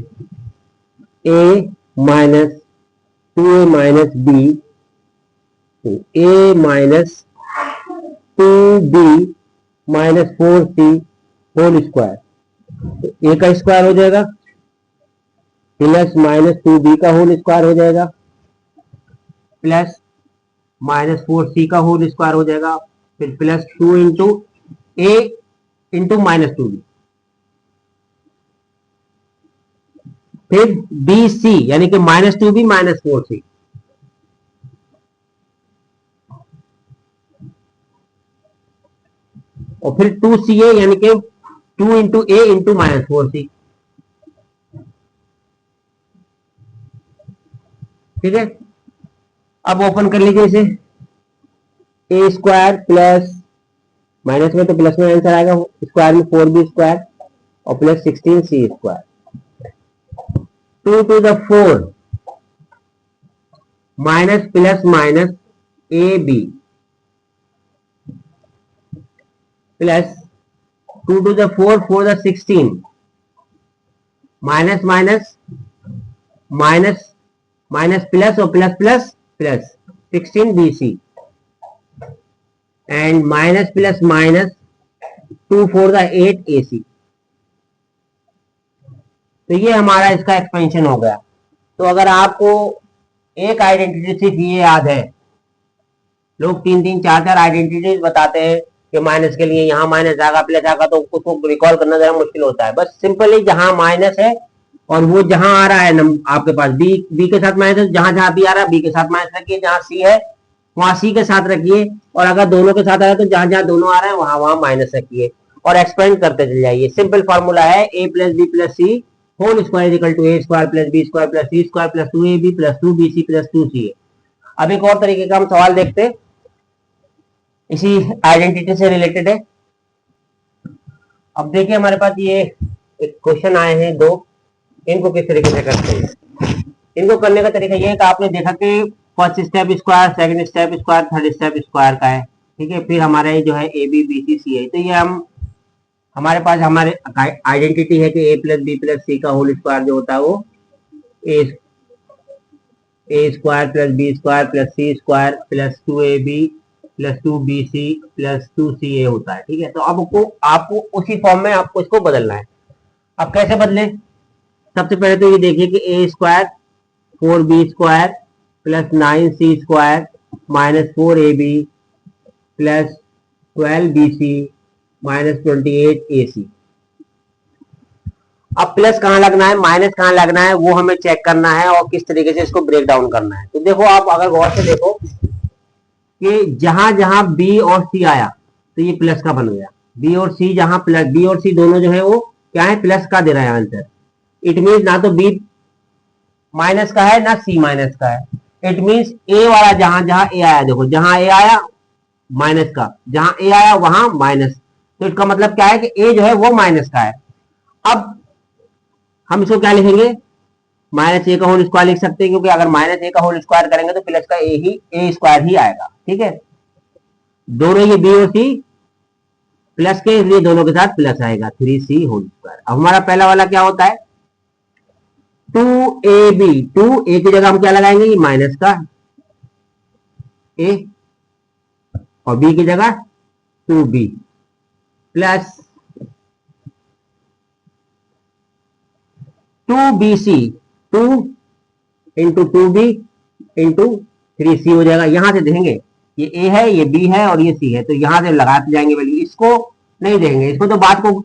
A minus 2A minus B, तो A minus 2B minus 4C whole square, तो A का स्क्वायर हो जाएगा प्लस माइनस 2B का होल स्क्वायर हो जाएगा प्लस माइनस 4C का होल स्क्वायर हो जाएगा, फिर plus 2 into A into minus 2B, फिर BC यानी कि माइनस 2B माइनस 4C, और फिर 2CA यानी कि 2 into A into minus 4C। ठीक है, अब ओपन कर लीजिए इसे। ए स्क्वायर प्लस माइनस में तो प्लस में आंसर आएगा, स्क्वायर में 4B स्क्वायर और plus 16C square, 2 to the 4 minus plus minus AB plus 2 to the 4 4 the 16 minus minus minus minus plus और plus plus plus 16BC and minus plus minus 2 4 the 8AC। तो ये हमारा इसका expansion हो गया। तो अगर आपको एक आइडेंटिटी सिर्फ ये याद है, लोग 3 4 आइडेंटिटीज बताते हैं कि माइनस के लिए यहाँ माइनस आएगा प्लस आएगा, तो उसको रिकॉल करना जरा मुश्किल होता है। बस सिंपली जहां माइनस है और वो जहां आ रहा है आपके पास बी के साथ माइनस, जहां जहां बी आ रहा है बी के साथ माइनस रखिए, जहां सी है वहां सी के साथ रखिए, और अगर दोनों के साथ आ रहा है तो जहां जहां दोनों आ रहे हैं वहां वहां माइनस रखिए और एक्सपेंड करते चले जाइए। सिंपल फॉर्मूला है A plus B plus C whole square equal to A square plus B square plus C square plus 2AB plus 2BC plus 2CA। अब एक और तरीके का हम सवाल देखते हैं, इसी आइडेंटिटी से रिलेटेड है। अब देखिए हमारे पास ये एक क्वेश्चन आए हैं दो, इनको किस तरीके से करते हैं। इनको करने का तरीका ये है कि आपने देखा कि first step square, second step square, third step square का है। ठीक है, फिर हमारे जो है ABBCC है, तो ये हम हमारे पास हमारे आइडेंटिटी है कि A plus B plus C का होल स्क्वायर जो होता है वो A square plus B square plus C square plus 2AB plus 2BC plus 2CA होता है। ठीक है, तो अब आपको उसी फॉर्म में आपको इसको बदलना है। अब कैसे बदले? सबसे पहले तो ये देखिए कि A square 4B square plus 9C square minus 4AB plus 12BC minus 28AC। अब प्लस कहां लगना है माइनस कहां लगना है वो हमें चेक करना है और किस तरीके से इसको ब्रेक डाउन करना है। तो देखो, आप अगर गौर से देखो कि जहां जहां बी और सी आया तो ये प्लस का बन गया, बी और सी जहां प्लस, बी और सी दोनों जो है वो क्या है, प्लस का दे रहा है आंसर। इट मीन ना तो बी माइनस का है ना सी माइनस का है। इट मीन्स ए वाला जहां जहां ए आया, देखो जहां ए आया माइनस का, जहां ए आया वहां माइनस, तो इसका मतलब क्या है कि ए जो है वो माइनस का है। अब हम इसको क्या लिखेंगे, माइनस ए का होल स्क्वायर लिख सकते हैं, क्योंकि अगर माइनस ए का होल स्क्वायर करेंगे तो प्लस का ए स्क्वायर ही आएगा। ठीक है, दोनों ये बी और सी प्लस के, इसलिए दोनों के साथ प्लस आएगा 3C होल स्क्वायर। अब हमारा पहला वाला क्या होता है 2AB, 2A की जगह हम क्या लगाएंगे, ये माइनस का ए, और बी की जगह 2B plus 2BC, 2 into 2B into 3C हो जाएगा। यहां से देखेंगे ये ए है, ये बी है और ये सी है, तो यहां से लगाते जाएंगे वैल्यू, इसको नहीं देखेंगे, इसको तो बात को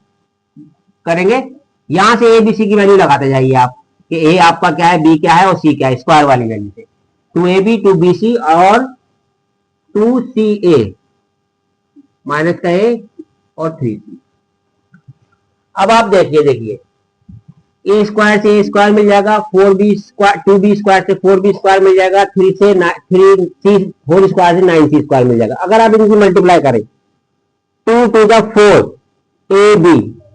करेंगे। यहां से ए बी सी की वैल्यू लगाते जाइए आप कि ए आपका क्या है, बी क्या है और सी क्या है, स्क्वायर वाली वैल्यू से 2AB 2BC और 2CA माइनस का ए और 3C। अब आप देखिए ए स्क्वायर से ए स्क्वायर मिल जाएगा, 4b² 2b² से 4b² मिल जाएगा, 3c होल स्क्वायर से 9c² मिल जाएगा। अगर आप इनकी मल्टीप्लाई करें 2 to the 4 ab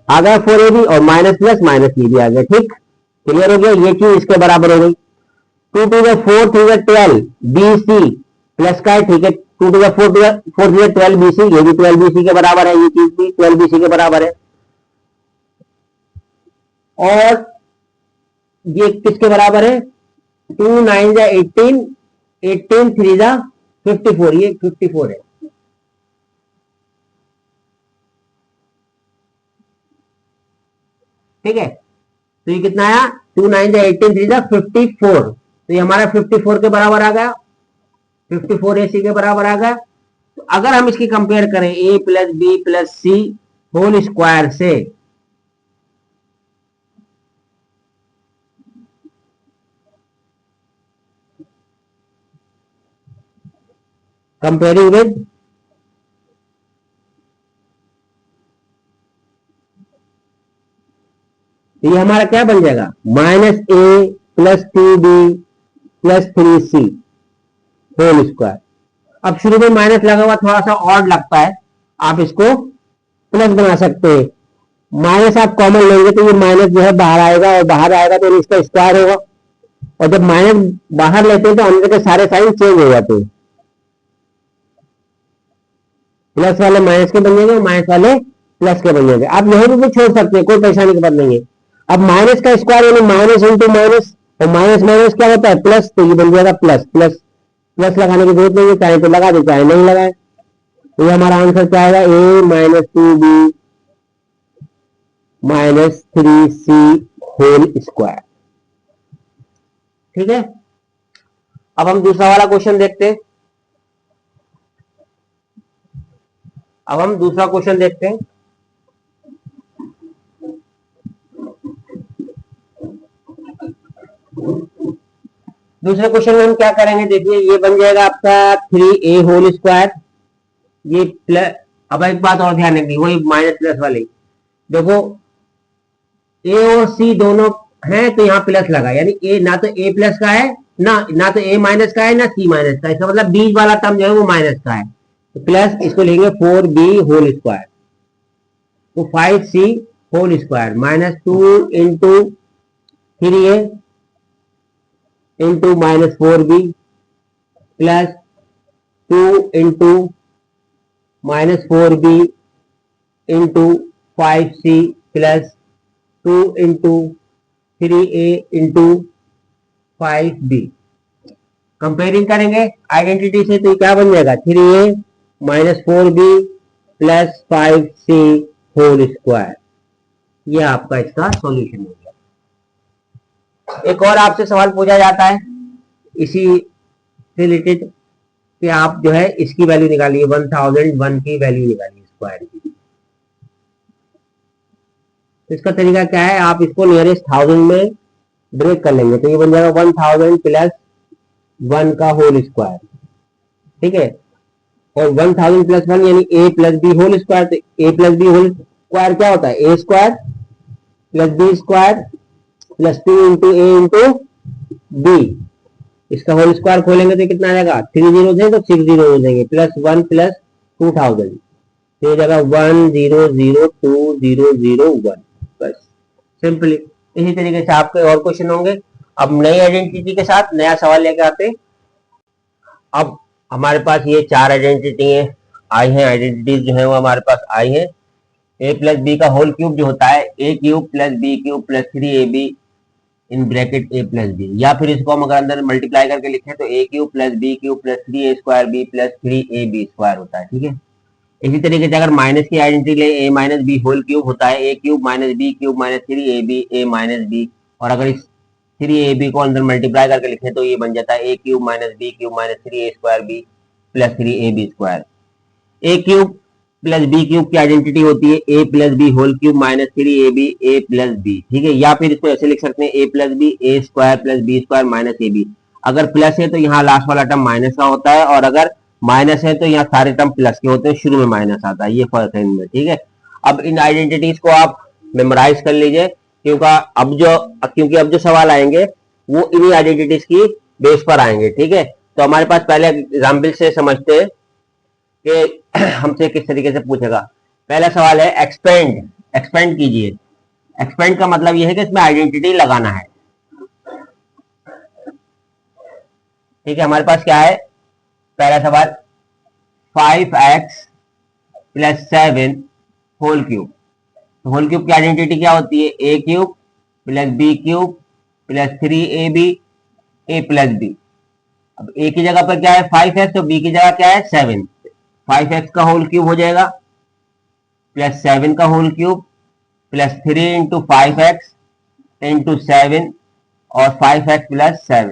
आ गया, 4ab और माइनस प्लस माइनस ये भी आ गया। ठीक, क्लियर हो गया, ये चीज इसके बराबर हो गई। 2 to the 4 to the 12 bc plus का है, ठीक है, 2 to the 4 to the 12 bc, ये भी 12 bc के बराबर है, ये चीज भी 12 bc के बराबर है। और ये किसके बराबर है, 2 9 जा 18, 18 3 जा 54, ये 54 है। ठीक है, तो ये कितना आया, 2 9 जा 18 3 जा 54, तो ये हमारा 54 के बराबर आ गया, 54 AC के बराबर आ गया। तो अगर हम इसकी कंपेयर करें a plus B plus C whole square से, कंपेयरिंग विद ये हमारा क्या बन जाएगा, -a plus 2b plus 3c whole square. अब शुरू में माइनस लगा हुआ थोड़ा सा ऑड लगता है, आप इसको प्लस बना सकते हैं। माइनस आप कॉमन लेंगे तो ये माइनस जो है बाहर आएगा, और बाहर आएगा तो इसका स्क्वायर होगा, और जब माइनस बाहर लेते हैं तो अंदर के सारे साइन चेंज हो जाते हैं, प्लस वाले माइनस के बन जाएंगे और माइनस वाले प्लस के बन जाएंगे। आप यहां भी छोड़ सकते हैं, कोई परेशानी की बात नहीं है। अब माइनस का स्क्वायर यानी माइनस इंटू माइनस, और माइनस माइनस क्या होता है, प्लस, तो ये बन जाएगा प्लस प्लस। प्लस लगाने की जरूरत नहीं है, चाहे तो लगा दे चाहे नहीं लगाए। तो ये हमारा आंसर क्या आएगा, a minus 2b minus 3c whole square. ठीक है, अब हम दूसरा वाला क्वेश्चन देखते हैं। अब हम दूसरा क्वेश्चन देखते हैं। दूसरे क्वेश्चन में हम क्या करेंगे, देखिए ये बन जाएगा आपका 3a होल स्क्वायर, ये प्लस। अब एक बात और ध्यान रखनी, वही माइनस प्लस वाली, देखो a और c दोनों हैं तो यहाँ प्लस लगा, यानी a ना तो a प्लस का है ना तो a माइनस का है ना c माइनस का, इसका मतलब बीच वाला टर्म जो है वो माइनस का है, तो प्लस इसको लेंगे 4b होल स्क्वायर, तो 5c whole square minus 2 into 3a into minus 4b plus 2 into minus 4b into 5c plus 2 into 3a into 5b। Comparing करेंगे आइडेंटिटी से तो क्या बन जाएगा, 3a minus 4b plus 5c whole square. ये आपका इसका सॉल्यूशन हो गया। एक और आपसे सवाल पूछा जाता है इसी रिलेटेड कि आप जो है इसकी वैल्यू निकालिए, 1001 की वैल्यू निकालिए स्क्वायर की। इसका तरीका क्या है, आप इसको नियरेस्ट 1000 में ब्रेक कर लेंगे, तो ये बन जाएगा 1000 प्लस 1 का होल स्क्वायर। ठीक है, और 1000 प्लस 1 यानी a plus B whole square, तो a plus B whole square क्या होता है, a square plus B square plus 2 into a into b. इसका होल स्क्वायर खोलेंगे तो कितना आ जाएगा, 3 जीरो है तो 6 जीरो हो जाएंगे, प्लस 1 प्लस 2000, तो जगह 1 0 0 2 0 0 1। बस सिंपली इसी तरीके से आपके और क्वेश्चन होंगे। अब नई आइडेंटिटी के साथ नया सवाल लेकर आते। अब हमारे पास ये 4 आइडेंटिटी आई हैं, आइडेंटिटीज जो है वो हमारे पास आई हैं। a प्लस बी का होल क्यूब जो होता है a cube plus B cube plus 3ab in bracket a plus b, या फिर इसको हम अगर अंदर मल्टीप्लाई करके लिखें तो a cube plus B cube plus 3a square b plus 3ab square होता है। ठीक है, इसी तरीके से अगर माइनस की आइडेंटिटी ले a minus B whole cube होता है a cube minus b cube minus 3ab a minus b, और अगर इस 3ab को अंदर मल्टीप्लाई करके लिखें तो ये बन जाता है a cube minus b cube minus 3a square b plus 3ab square. a cube plus B cube की आइडेंटिटी होती है a plus B whole cube minus 3ab a plus b. ठीक है, या फिर इसको ऐसे लिख सकते हैं a plus b a square plus B square minus ab। अगर प्लस है तो यहाँ लास्ट वाला टर्म माइनस का होता है, और अगर माइनस है तो यहाँ सारे टर्म प्लस के होते हैं, शुरू में माइनस आता है, ये फर्क है इनमें। ठीक है, अब इन आइडेंटिटीज को आप मेमोराइज कर लीजिए, क्योंकि अब जो सवाल आएंगे वो इन्हीं आइडेंटिटीज की बेस पर आएंगे। ठीक है, तो हमारे पास पहले एग्जाम्पल से समझते हैं कि हमसे किस तरीके से पूछेगा। पहला सवाल है एक्सपेंड, एक्सपेंड कीजिए। एक्सपेंड का मतलब यह है कि इसमें आइडेंटिटी लगाना है। ठीक है, हमारे पास क्या है, पहला सवाल 5x plus 7 whole cube. Whole cube की आइडेंटिटी क्या होती है, A cube plus B cube plus 3ab A plus B. अब ए की जगह पर क्या है 5x, तो बी की जगह क्या है 7। 5x का होल क्यूब हो जाएगा प्लस 7 का whole cube plus 3 into 5x into 7 और 5x प्लस 7।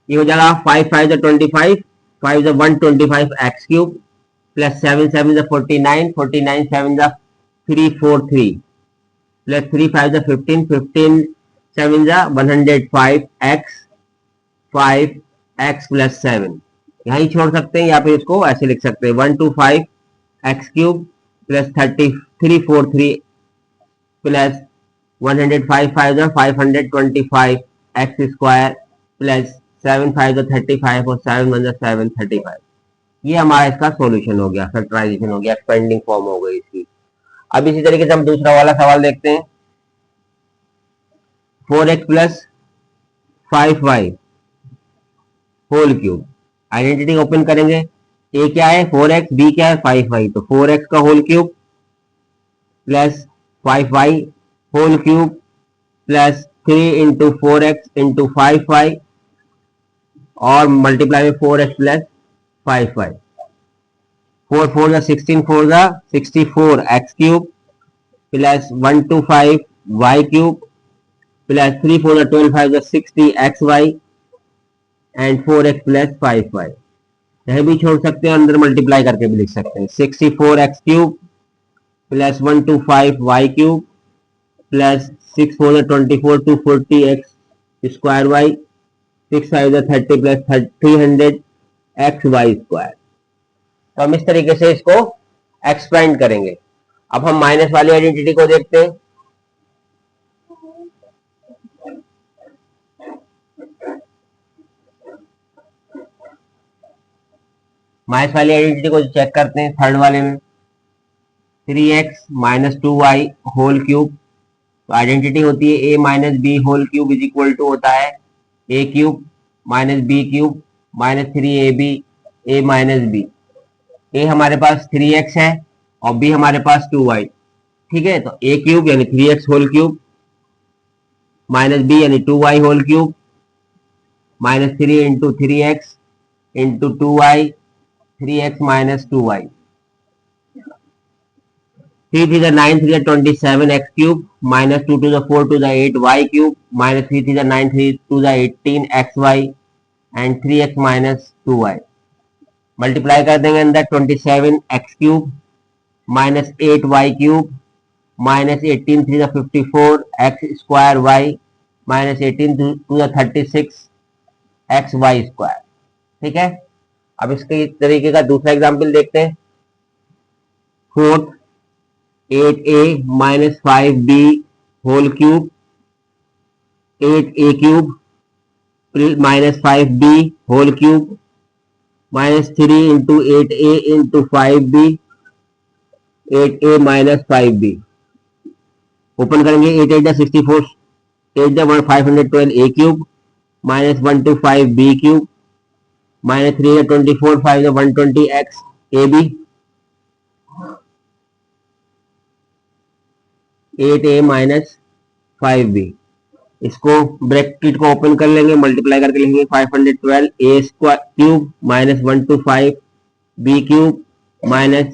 ये हो जाएगा 5 5 25, 5 125 x cube plus 7 7 49, 49 7 343 plus 3 5 15, 15 7 105 x 5 x plus 7। यहाँ ही छोड़ सकते हैं या फिर इसको ऐसे लिख सकते हैं 125 x cube plus 343 plus 105 5 525 x square plus 7 5 35 और 7 1 7 35। ये हमारा इसका सॉल्यूशन हो गया, फैक्टराइजेशन हो गया, एक्सपेंडिंग फॉर्म हो गई इसकी। अब इसी तरीके से हम दूसरा वाला सवाल देखते हैं 4x plus 5y whole cube. Identity open करेंगे, ए क्या है 4x, बी क्या है 5y, तो 4x का whole cube plus 5y whole cube plus 3 into 4x into 5y और मल्टीप्लाई में 4x plus 5y। 4 4 16, 4 64 x cube plus 125 y cube plus 3 4 12 5 60 x y and 4x plus 5y। यह भी छोड़ सकते हैं, अंदर मल्टीप्लाई करके भी लिख सकते हैं 64 x cube plus 125 y cube plus 6 4 24 240 x square y 6 5 30 plus 300 x y square. तो हम इस तरीके से इसको एक्सपेंड करेंगे। अब हम माइनस वाली आइडेंटिटी को देखते हैं। माइनस वाली आइडेंटिटी को चेक करते हैं, थर्ड वाले में 3x minus 2y whole cube. Identity होती है a minus B whole cube is equal to होता है a cube minus b cube minus 3ab a minus b. a हमारे पास 3x है और b हमारे पास 2y। ठीक है, तो a क्यूब यानी 3x whole cube minus b यानी 2y whole cube minus 3 into 3x into 2y 3x minus 2y। 3 3 9 3 27 x cube minus 2 2 4 2 8 y cube minus 3 3 9 3 2 18 x y and 3x minus 2y। Multiply कर देंगे अंदर 27 x cube minus 8 y cube minus 18 3 54 x square y minus 18 2 36 x y square. ठीक है, अब इसके तरीके का दूसरा एग्जाम्पल देखते हैं 8a minus 5b whole cube 8a cube minus 5b whole cube minus 3 into 8a into 5b 8a minus 5b। Open करेंगे 8 8 64 8 512 a cube minus 125 b cube minus 3 24 5 120 x a b 8a minus 5b। इसको bracket को open कर लेंगे, multiply करके लिखेंगे 512 a square cube minus 125 b cube minus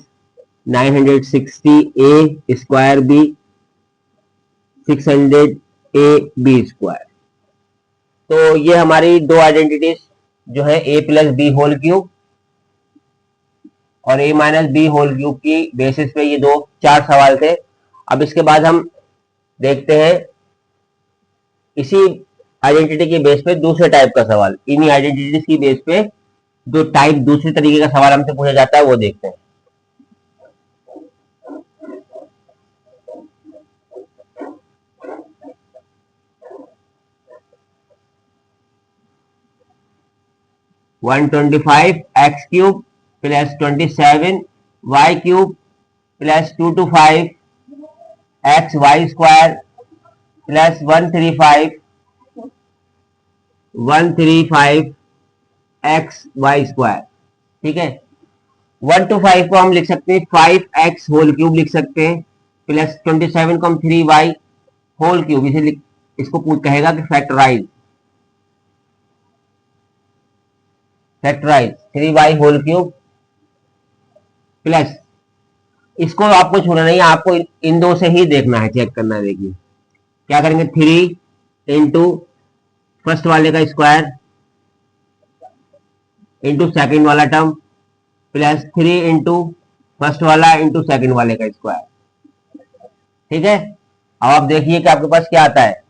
960 a square b 600 a b square. तो ये हमारी दो आइडेंटिटीज जो है a plus B whole cube और a minus B whole cube की बेसिस पे ये दो चार सवाल थे। अब इसके बाद हम देखते हैं इसी आइडेंटिटी के बेस पे दूसरे टाइप का सवाल। इन्हीं आइडेंटिटीज की बेस पे जो टाइप दूसरे तरीके का सवाल हमसे पूछा जाता है वो देखते हैं। 125x³ plus 27y³ plus 225xy² plus 135 ठीक है। 125 को हम लिख सकते हैं 5x³ लिख सकते हैं, प्लस 27 को हम 3y³ इसे इसको कहेगा कि फैक्टराइज 3y³ प्लस, इसको आपको छोड़ना नहीं है, आपको इन दो से ही देखना है, चेक करना है। देखिए क्या करेंगे, 3 इंटू फर्स्ट वाले का स्क्वायर इंटू सेकेंड वाला टर्म प्लस 3 इंटू फर्स्ट वाला इंटू सेकेंड वाले का स्क्वायर। ठीक है, अब आप देखिए कि आपके पास क्या आता है,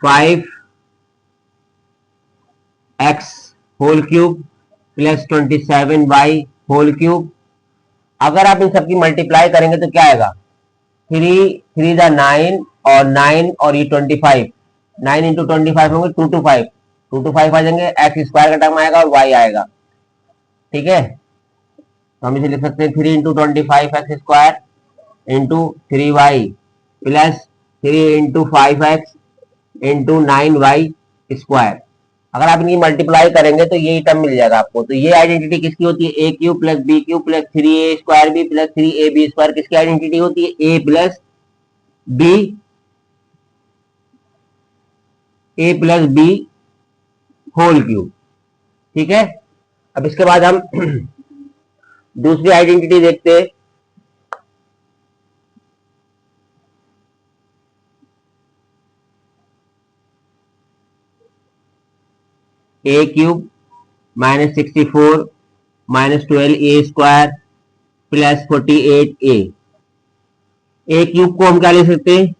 5x³ प्लस 27y³। अगर आप इन सबकी मल्टीप्लाई करेंगे तो क्या आएगा, 3 × 9 और 9 और ये 25, 9 इंटू 25 होंगे 225, 225 आ जाएंगे, x स्क्वायर का टर्म आएगा और y आएगा। ठीक है, तो हम इसे लिख सकते हैं 3 into 25x² into 3y plus 3 into 5x into 9y²। अगर आप इनकी मल्टीप्लाई करेंगे तो ये टर्म मिल जाएगा आपको। तो ये आइडेंटिटी किसकी होती है, a³ plus b³ plus 3a² plus 3ab² किसकी आइडेंटिटी होती है, a plus b whole cube. ठीक है, अब इसके बाद हम दूसरी आइडेंटिटी देखते हैं। a³ minus 64 minus 12a² plus 48a। a³ को हम क्या लिख सकते हैं,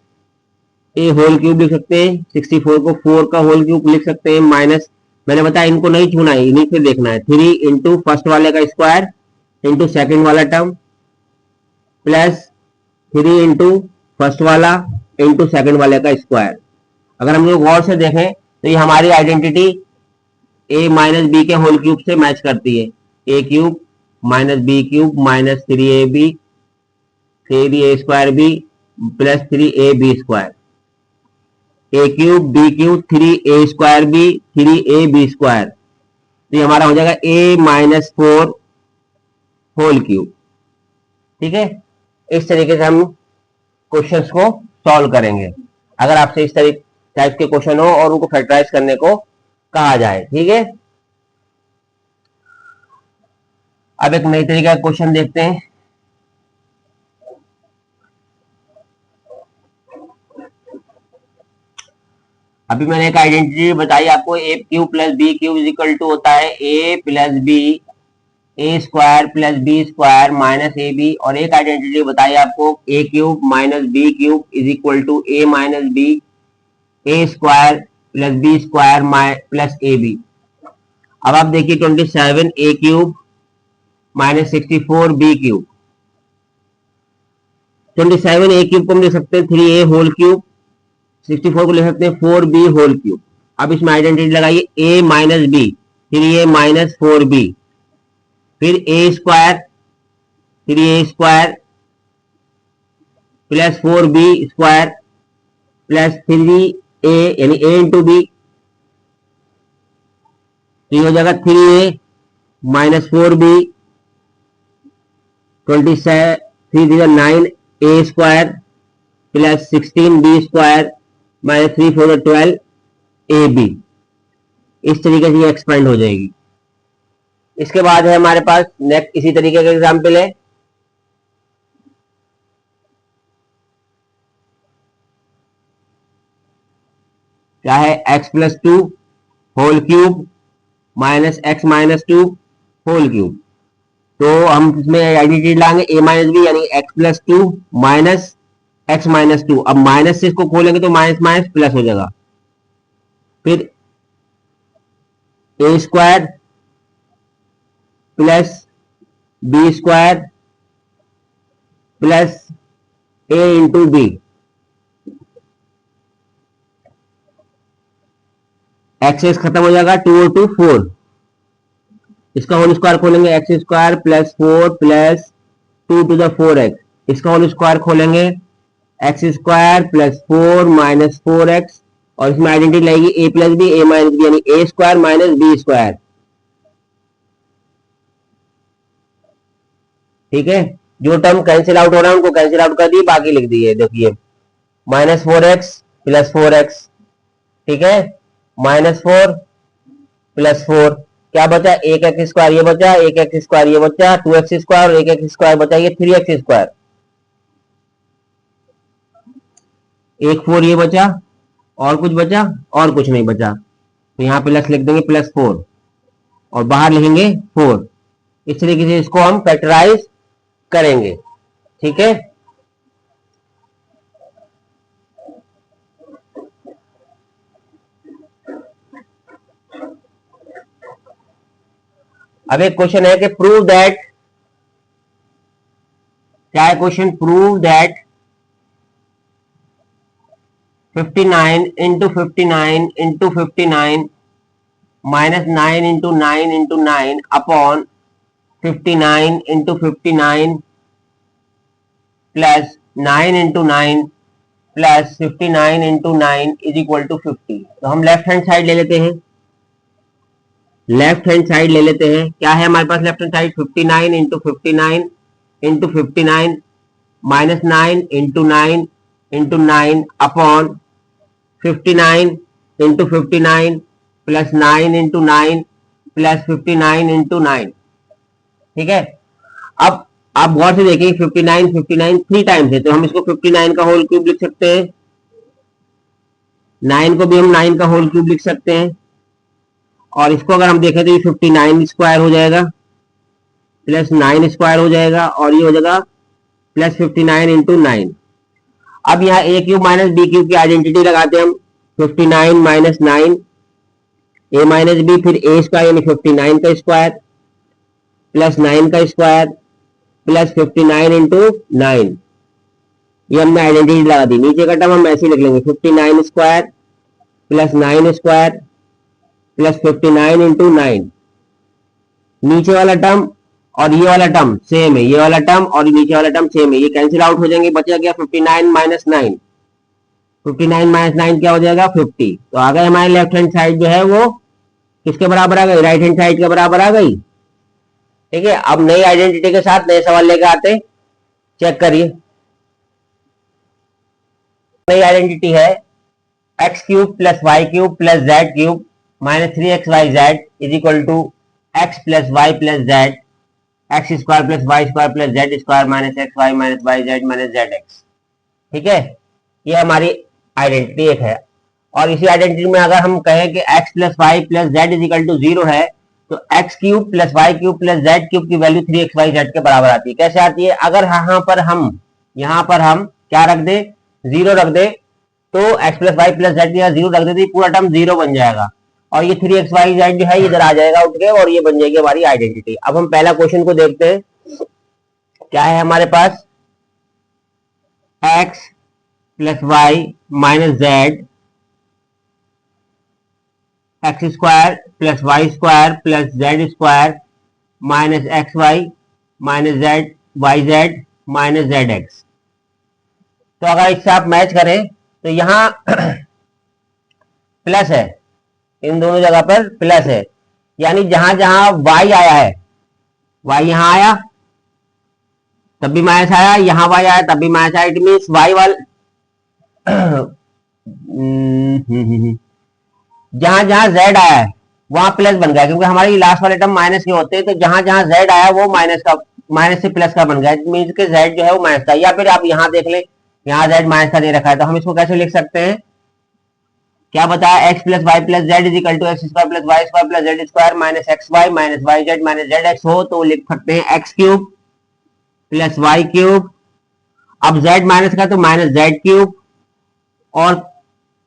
a होल क्यूब लिख सकते हैं, 64 को 4 का होल क्यूब लिख सकते हैं, माइनस, मैंने बताया इनको नहीं छूना है, इन्हीं से देखना है, 3 इंटू फर्स्ट वाले का स्क्वायर इंटू सेकेंड वाला टर्म प्लस 3 इंटू फर्स्ट वाला इंटू सेकेंड वाले का स्क्वायर। अगर हम लोग गौर से देखें तो ये हमारी आइडेंटिटी a माइनस बी के होल क्यूब से मैच करती है, a³ minus b³ minus 3ab 3a² plus 3ab², a³ b³ 3a² 3ab², तो ये हमारा हो जाएगा a माइनस 4 होल क्यूब। ठीक है, इस तरीके से हम क्वेश्चंस को सॉल्व करेंगे अगर आपसे इस तरीके टाइप के क्वेश्चन हो और उनको फैक्टराइज करने को कहा जाए। ठीक है, अब एक नई तरीके का क्वेश्चन देखते हैं। अभी मैंने एक आइडेंटिटी बताई आपको, a³ plus b³ is equal to होता है a plus b a² plus b² minus ab, और एक आइडेंटिटी बताई आपको a³ minus b³ is equal to a minus b a² plus b² plus ab। अब आप देखिए 27 a³ माइनस 64 b³, 27 a³ को हम लिख सकते हैं 3a होल क्यूब, 64 को लिख सकते हैं 4b होल क्यूब। अब इसमें आइडेंटिटी लगाइए a minus b 3a minus 4b, फिर a² 3a² plus 4b² plus 3a यानी a इंटू बी, तो ये हो जाएगा 3a minus 4b 9a² plus 16b² minus 3 4 12ab। इस तरीके से ये एक्सपेंड हो जाएगी। इसके बाद है हमारे पास नेक्स्ट इसी तरीके का एग्जाम्पल है, क्या है, x plus 2 whole cube minus x minus 2 whole cube. तो हम इसमें आइडेंटिटी लाएंगे a माइनस बी यानी x plus 2 minus x minus 2। अब माइनस से इसको खोलेंगे तो माइनस माइनस प्लस हो जाएगा, फिर a² plus b² plus a into b x खत्म हो जाएगा, 2 और 2 4, इसका होल स्क्वायर खोलेंगे x square plus 4 plus 2 to the 4x, इसका होल स्क्वायर खोलेंगे x square plus 4 minus 4x, और इसमें आइडेंटिटी लगेगी a plus B A minus B, यानी a square minus B square. ठीक है, जो टर्म कैंसिल आउट हो रहा है उनको कैंसिल आउट कर दिए, बाकी लिख दिए। देखिए माइनस 4x प्लस 4x, ठीक है, माइनस 4 प्लस 4, क्या बचा, एक एक्स स्क्वायर ये बचा, एक एक्स स्क्वायर ये बचा, 2x स्क्वायर और एक एक्स स्क्वायर बचा, ये 3x स्क्वायर, एक 4 ये बचा, और कुछ बचा, और कुछ नहीं बचा, तो यहां प्लस लिख देंगे प्लस 4 और बाहर लिखेंगे 4। इस तरीके से इसको हम फैक्टराइज करेंगे। ठीक है, अब एक क्वेश्चन है कि प्रूव दैट, क्या है question, prove that 59 into 59 into 59 minus 9 into 9 into 9 upon 59 into 59 plus 9 into 9 plus 59 into 9 is equal to 50। तो हम लेफ्ट हैंड साइड ले लेते हैं, लेफ्ट हैंड साइड ले लेते हैं। क्या है हमारे पास left hand side, 59 into 59 into 59 minus 9 into 9 into 9 upon 59 into 59 plus 9 into 9 plus 59 into 9। ठीक है, अब आप गौर से देखें 59 59 3 टाइम्स है, तो हम इसको 59 का होल क्यूब लिख सकते हैं, 9 को भी हम 9 का होल क्यूब लिख सकते हैं, और इसको अगर हम देखें तो ये 59 स्क्वायर हो जाएगा प्लस 9 स्क्वायर हो जाएगा, और ये हो जाएगा प्लस 59 इंटू 9। अब यहाँ ए क्यूब माइनस बी क्यूब की आइडेंटिटी लगाते हैं हम, 59 माइनस 9 ए माइनस बी, फिर ए स्क्वायर यानी 59 का स्क्वायर प्लस 9 का स्क्वायर प्लस 59 इंटू 9, ये हमने आइडेंटिटी लगा दी। नीचे का टर्म हम ऐसे लिख लेंगे 59 square plus 9 square plus 59 into 9, नीचे वाला टर्म और ये वाला टर्म सेम है, ये वाला टर्म और नीचे वाला टर्म सेम है, ये कैंसिल आउट हो जाएंगे, बचा गया 59 माइनस 9, 59 माइनस 9 क्या हो जाएगा 50। तो आ गए हमारे लेफ्ट हैंड साइड जो है वो किसके बराबर आ गई, राइट हैंड साइड के बराबर आ गई। ठीक है, अब नई आइडेंटिटी के साथ नए सवाल लेकर आते, चेक करिए। नई आइडेंटिटी है x cube plus y cube plus z cube minus 3xyz is equal to x plus y plus z x square plus y square plus z square minus x y minus y z minus z x. ठीक है, ये हमारी identity एक है, और इसी identity में अगर हम कहें कि x plus y plus z is equal to 0 है, तो x cube plus y cube plus z cube की वैल्यू 3xyz के बराबर आती है। कैसे आती है, अगर यहाँ पर हम क्या रख दे, 0 रख दे, तो x plus y plus z का 0 रख दे, तो पूरा टर्म 0 बन जाएगा, और ये 3xyz जो है इधर आ जाएगा उठ के, और ये बन जाएगी हमारी आइडेंटिटी। अब हम पहला क्वेश्चन को देखते हैं, क्या है हमारे पास, x plus y minus z x square plus y square plus z square minus x y minus z y z minus z x. तो अगर इससे आप मैच करें तो यहां प्लस है, इन दोनों जगह पर प्लस है, यानी जहां जहां y आया है, y यहां आया तब भी माइनस आया, यहां y आया तब भी माइनस आया, इट मीन्स y वाल जहां जहां z आया है वहां प्लस बन गया, क्योंकि हमारे लास्ट वाले टर्म माइनस के होते हैं, तो जहां जहां z आया वो माइनस से प्लस का बन गया, इट मीन्स कि z जो है वो माइनस का। या फिर आप यहां देख लें, यहां z माइनस का दे रखा है, तो हम इसको कैसे लिख सकते हैं, क्या बताया, x plus y plus z is equal to x square plus y square plus z square minus x y minus y z minus z x हो, तो लिख सकते हैं x cube plus y cube, अब z माइनस का तो minus z cube, और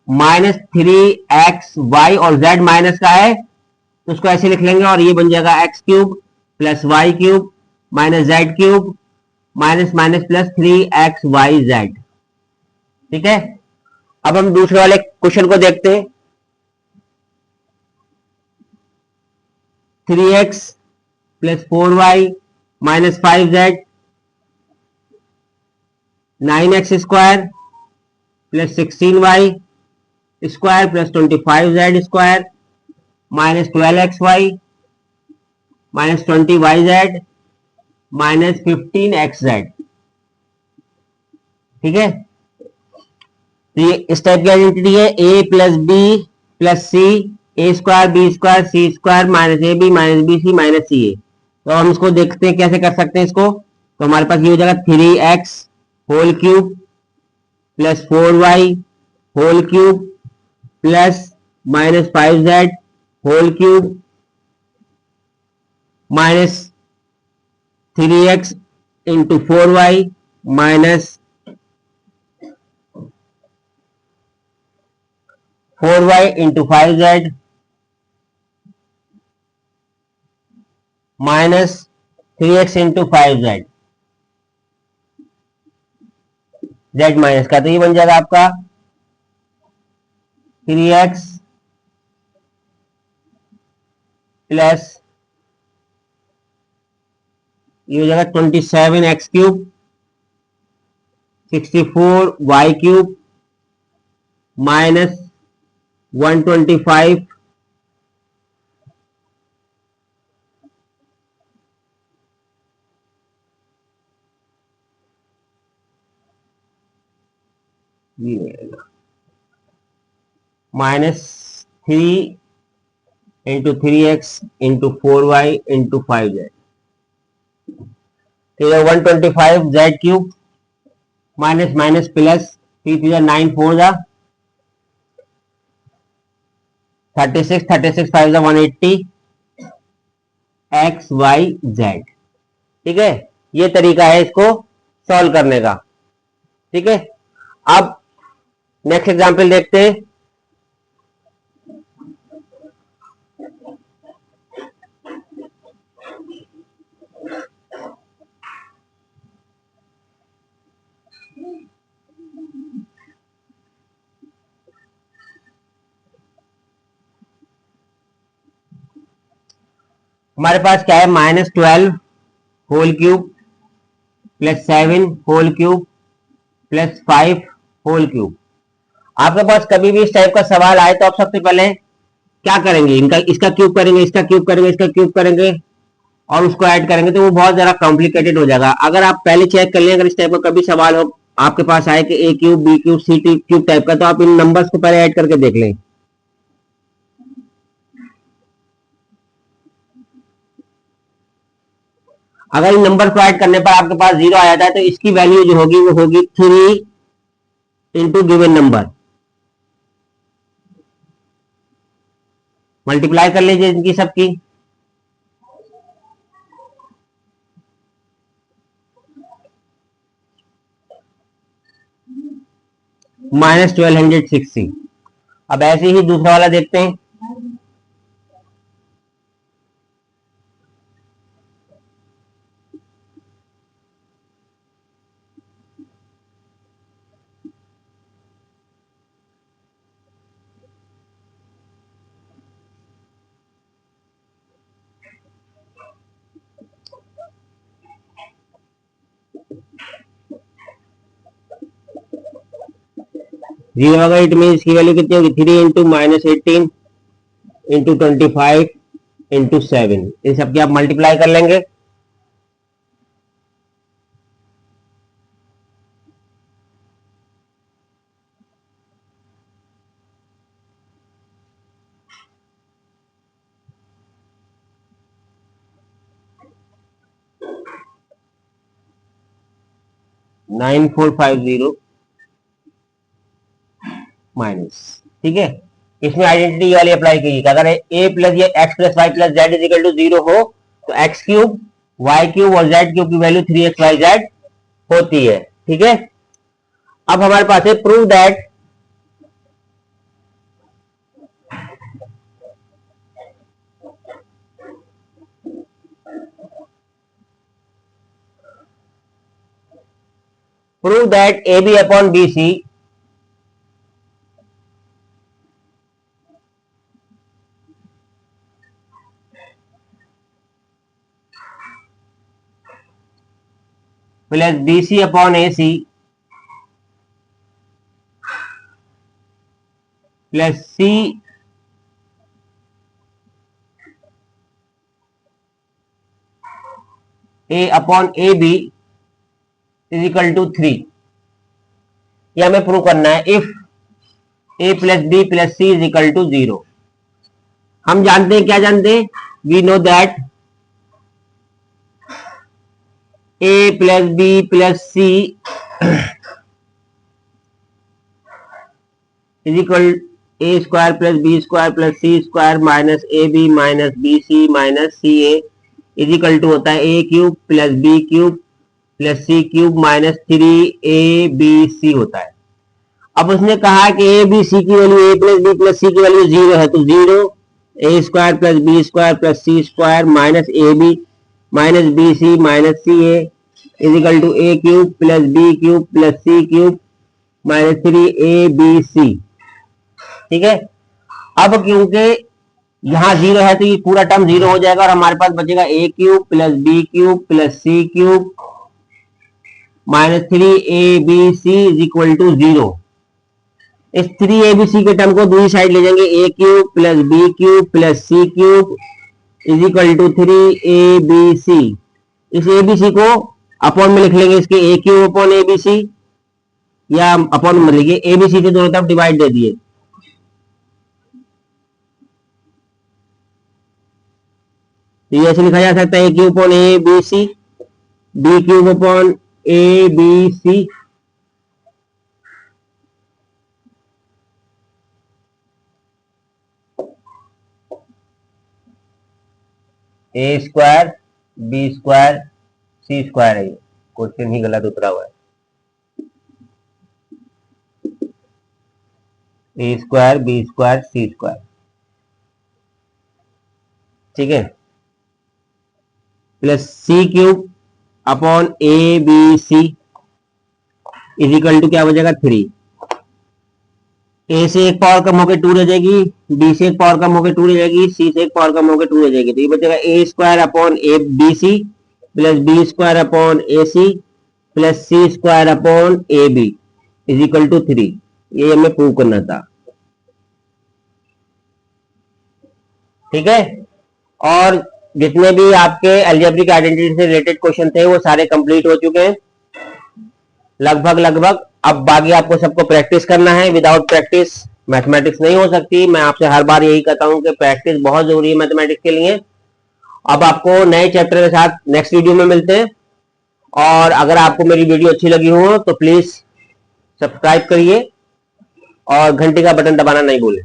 minus 3xy, और z माइनस का है तो उसको ऐसे लिख लेंगे, और ये बन जाएगा x cube plus y cube minus z cube minus minus plus 3xyz। ठीक है, अब हम दूसरे वाले क्वेश्चन को देखते हैं। 3x plus 4y minus 5z 9x square plus 16y square plus 25z square minus 12xy minus 20yz minus 15xz। ठीक है, तो ये इस टाइप की आइडेंटिटी है A plus B plus C, A square B square C square minus A B minus B C minus C A. तो हम इसको देखते हैं कैसे कर सकते हैं इसको। तो हमारे पास ये हो जाएगा 3x whole cube plus 4y whole cube plus minus 5z whole cube minus 3x into 4y minus 4y into 5z minus 3x into 5z z minus का। तो ये बन जाएगा आपका 3x प्लस ये हो जाएगा 27x cube 64y cube minus 125 minus 3 into 3x into 4y into 5z। तो 125 z cube minus minus plus 3 9 4 जा 36 36 5 जा 180 x y z। ठीक है, ये तरीका है इसको सॉल्व करने का। ठीक है, अब नेक्स्ट एग्जांपल देखते हैं। हमारे पास क्या है, -12 whole cube plus 7 whole cube plus 5 whole cube. आपके पास कभी भी इस टाइप का सवाल आए तो आप सबसे पहले क्या करेंगे, इनका इसका क्यूब करेंगे, इसका क्यूब करेंगे, इसका क्यूब करेंगे और उसको ऐड करेंगे, तो वो बहुत ज्यादा कॉम्प्लिकेटेड हो जाएगा। अगर आप पहले चेक कर लें, अगर इस टाइप का कभी सवाल हो आपके पास आए कि ए cube B cube C cube type का, तो आप इन नंबर्स को पहले ऐड करके देख लें। अगर इन नंबर को ऐड करने पर आपके पास 0 आ जाता है तो इसकी वैल्यू जो होगी वो होगी 3 इंटू गिवन नंबर। मल्टीप्लाई कर लीजिए इनकी सबकी। -1260। अब ऐसे ही दूसरा वाला देखते हैं। जीरो होगा, इट मीन इसकी वैल्यू कितनी होगी, 3 इंटू -18 इंटू 25 इंटू 7। इन सबकी आप मल्टीप्लाई कर लेंगे। -9450 माइनस। ठीक है, इसमें आइडेंटिटी वाली अप्लाई कीजिए। अगर ए प्लस ये x plus y plus z is equal to 0 हो तो एक्स क्यूब वाई क्यूब और जेड क्यूब की वैल्यू 3xyz होती है। ठीक है, अब हमारे पास है prove that AB upon BC plus b c upon a c plus C a upon A B is equal to 3। ये हमें प्रूव करना है if a plus B plus C is equal to 0। हम जानते हैं, क्या जानते हैं, we know that A plus B plus C is equal A square plus B square plus C square minus A B minus B C minus C A is equal to होता है A cube plus B cube plus C cube minus 3abc होता है। अब उसने कहा कि A B C की value A plus B plus C की वैल्यू 0 है, तो 0 A square plus B square plus C square minus A B minus B C minus C A is equal to A cube plus B cube plus C cube minus 3abc। ठीक है, अब क्योंकि यहां 0 है तो ये पूरा टर्म 0 हो जाएगा और हमारे पास बचेगा A cube plus B cube plus C cube minus 3abc is equal to 0। इस 3abc के टर्म को दूसरी साइड ले जाएंगे, A cube plus B cube plus C cube is equal to 3abc। इस abc को अपॉन में लिख लेंगे, इसके ए क्यूब अपॉन abc, या अपॉन में लिखिए abc से दोनों तरफ डिवाइड दे दिए, ये ऐसे लिखा जा सकता है A cube upon A B C B cube upon A B C A square B square C square है। क्वेश्चन ही गलत उतरा हुआ है, A square B square C square. ठीक है, plus C cube upon A B C is equal to क्या हो जाएगा 3। ए से एक पावर कम होकर 2 रह जाएगी, बी से एक पावर कम होकर 2 रह जाएगी, सी से एक पावर कम होकर 2 रह जाएगी, तो ये बचेगा a square upon A B C plus B square upon a c plus C square upon A B is equal to 3। ये हमें प्रूव करना था। ठीक है, और जितने भी आपके अलजेब्रिक आइडेंटिटी से रिलेटेड क्वेश्चन थे वो सारे कंप्लीट हो चुके हैं लगभग। अब बाकी आपको सबको प्रैक्टिस करना है, विदाउट प्रैक्टिस मैथमेटिक्स नहीं हो सकती। मैं आपसे हर बार यही कहता हूं कि प्रैक्टिस बहुत जरूरी है मैथमेटिक्स के लिए। अब आपको नए चैप्टर के साथ नेक्स्ट वीडियो में मिलते हैं, और अगर आपको मेरी वीडियो अच्छी लगी हो तो प्लीज सब्सक्राइब करिए और घंटी का बटन दबाना नहीं भूलें।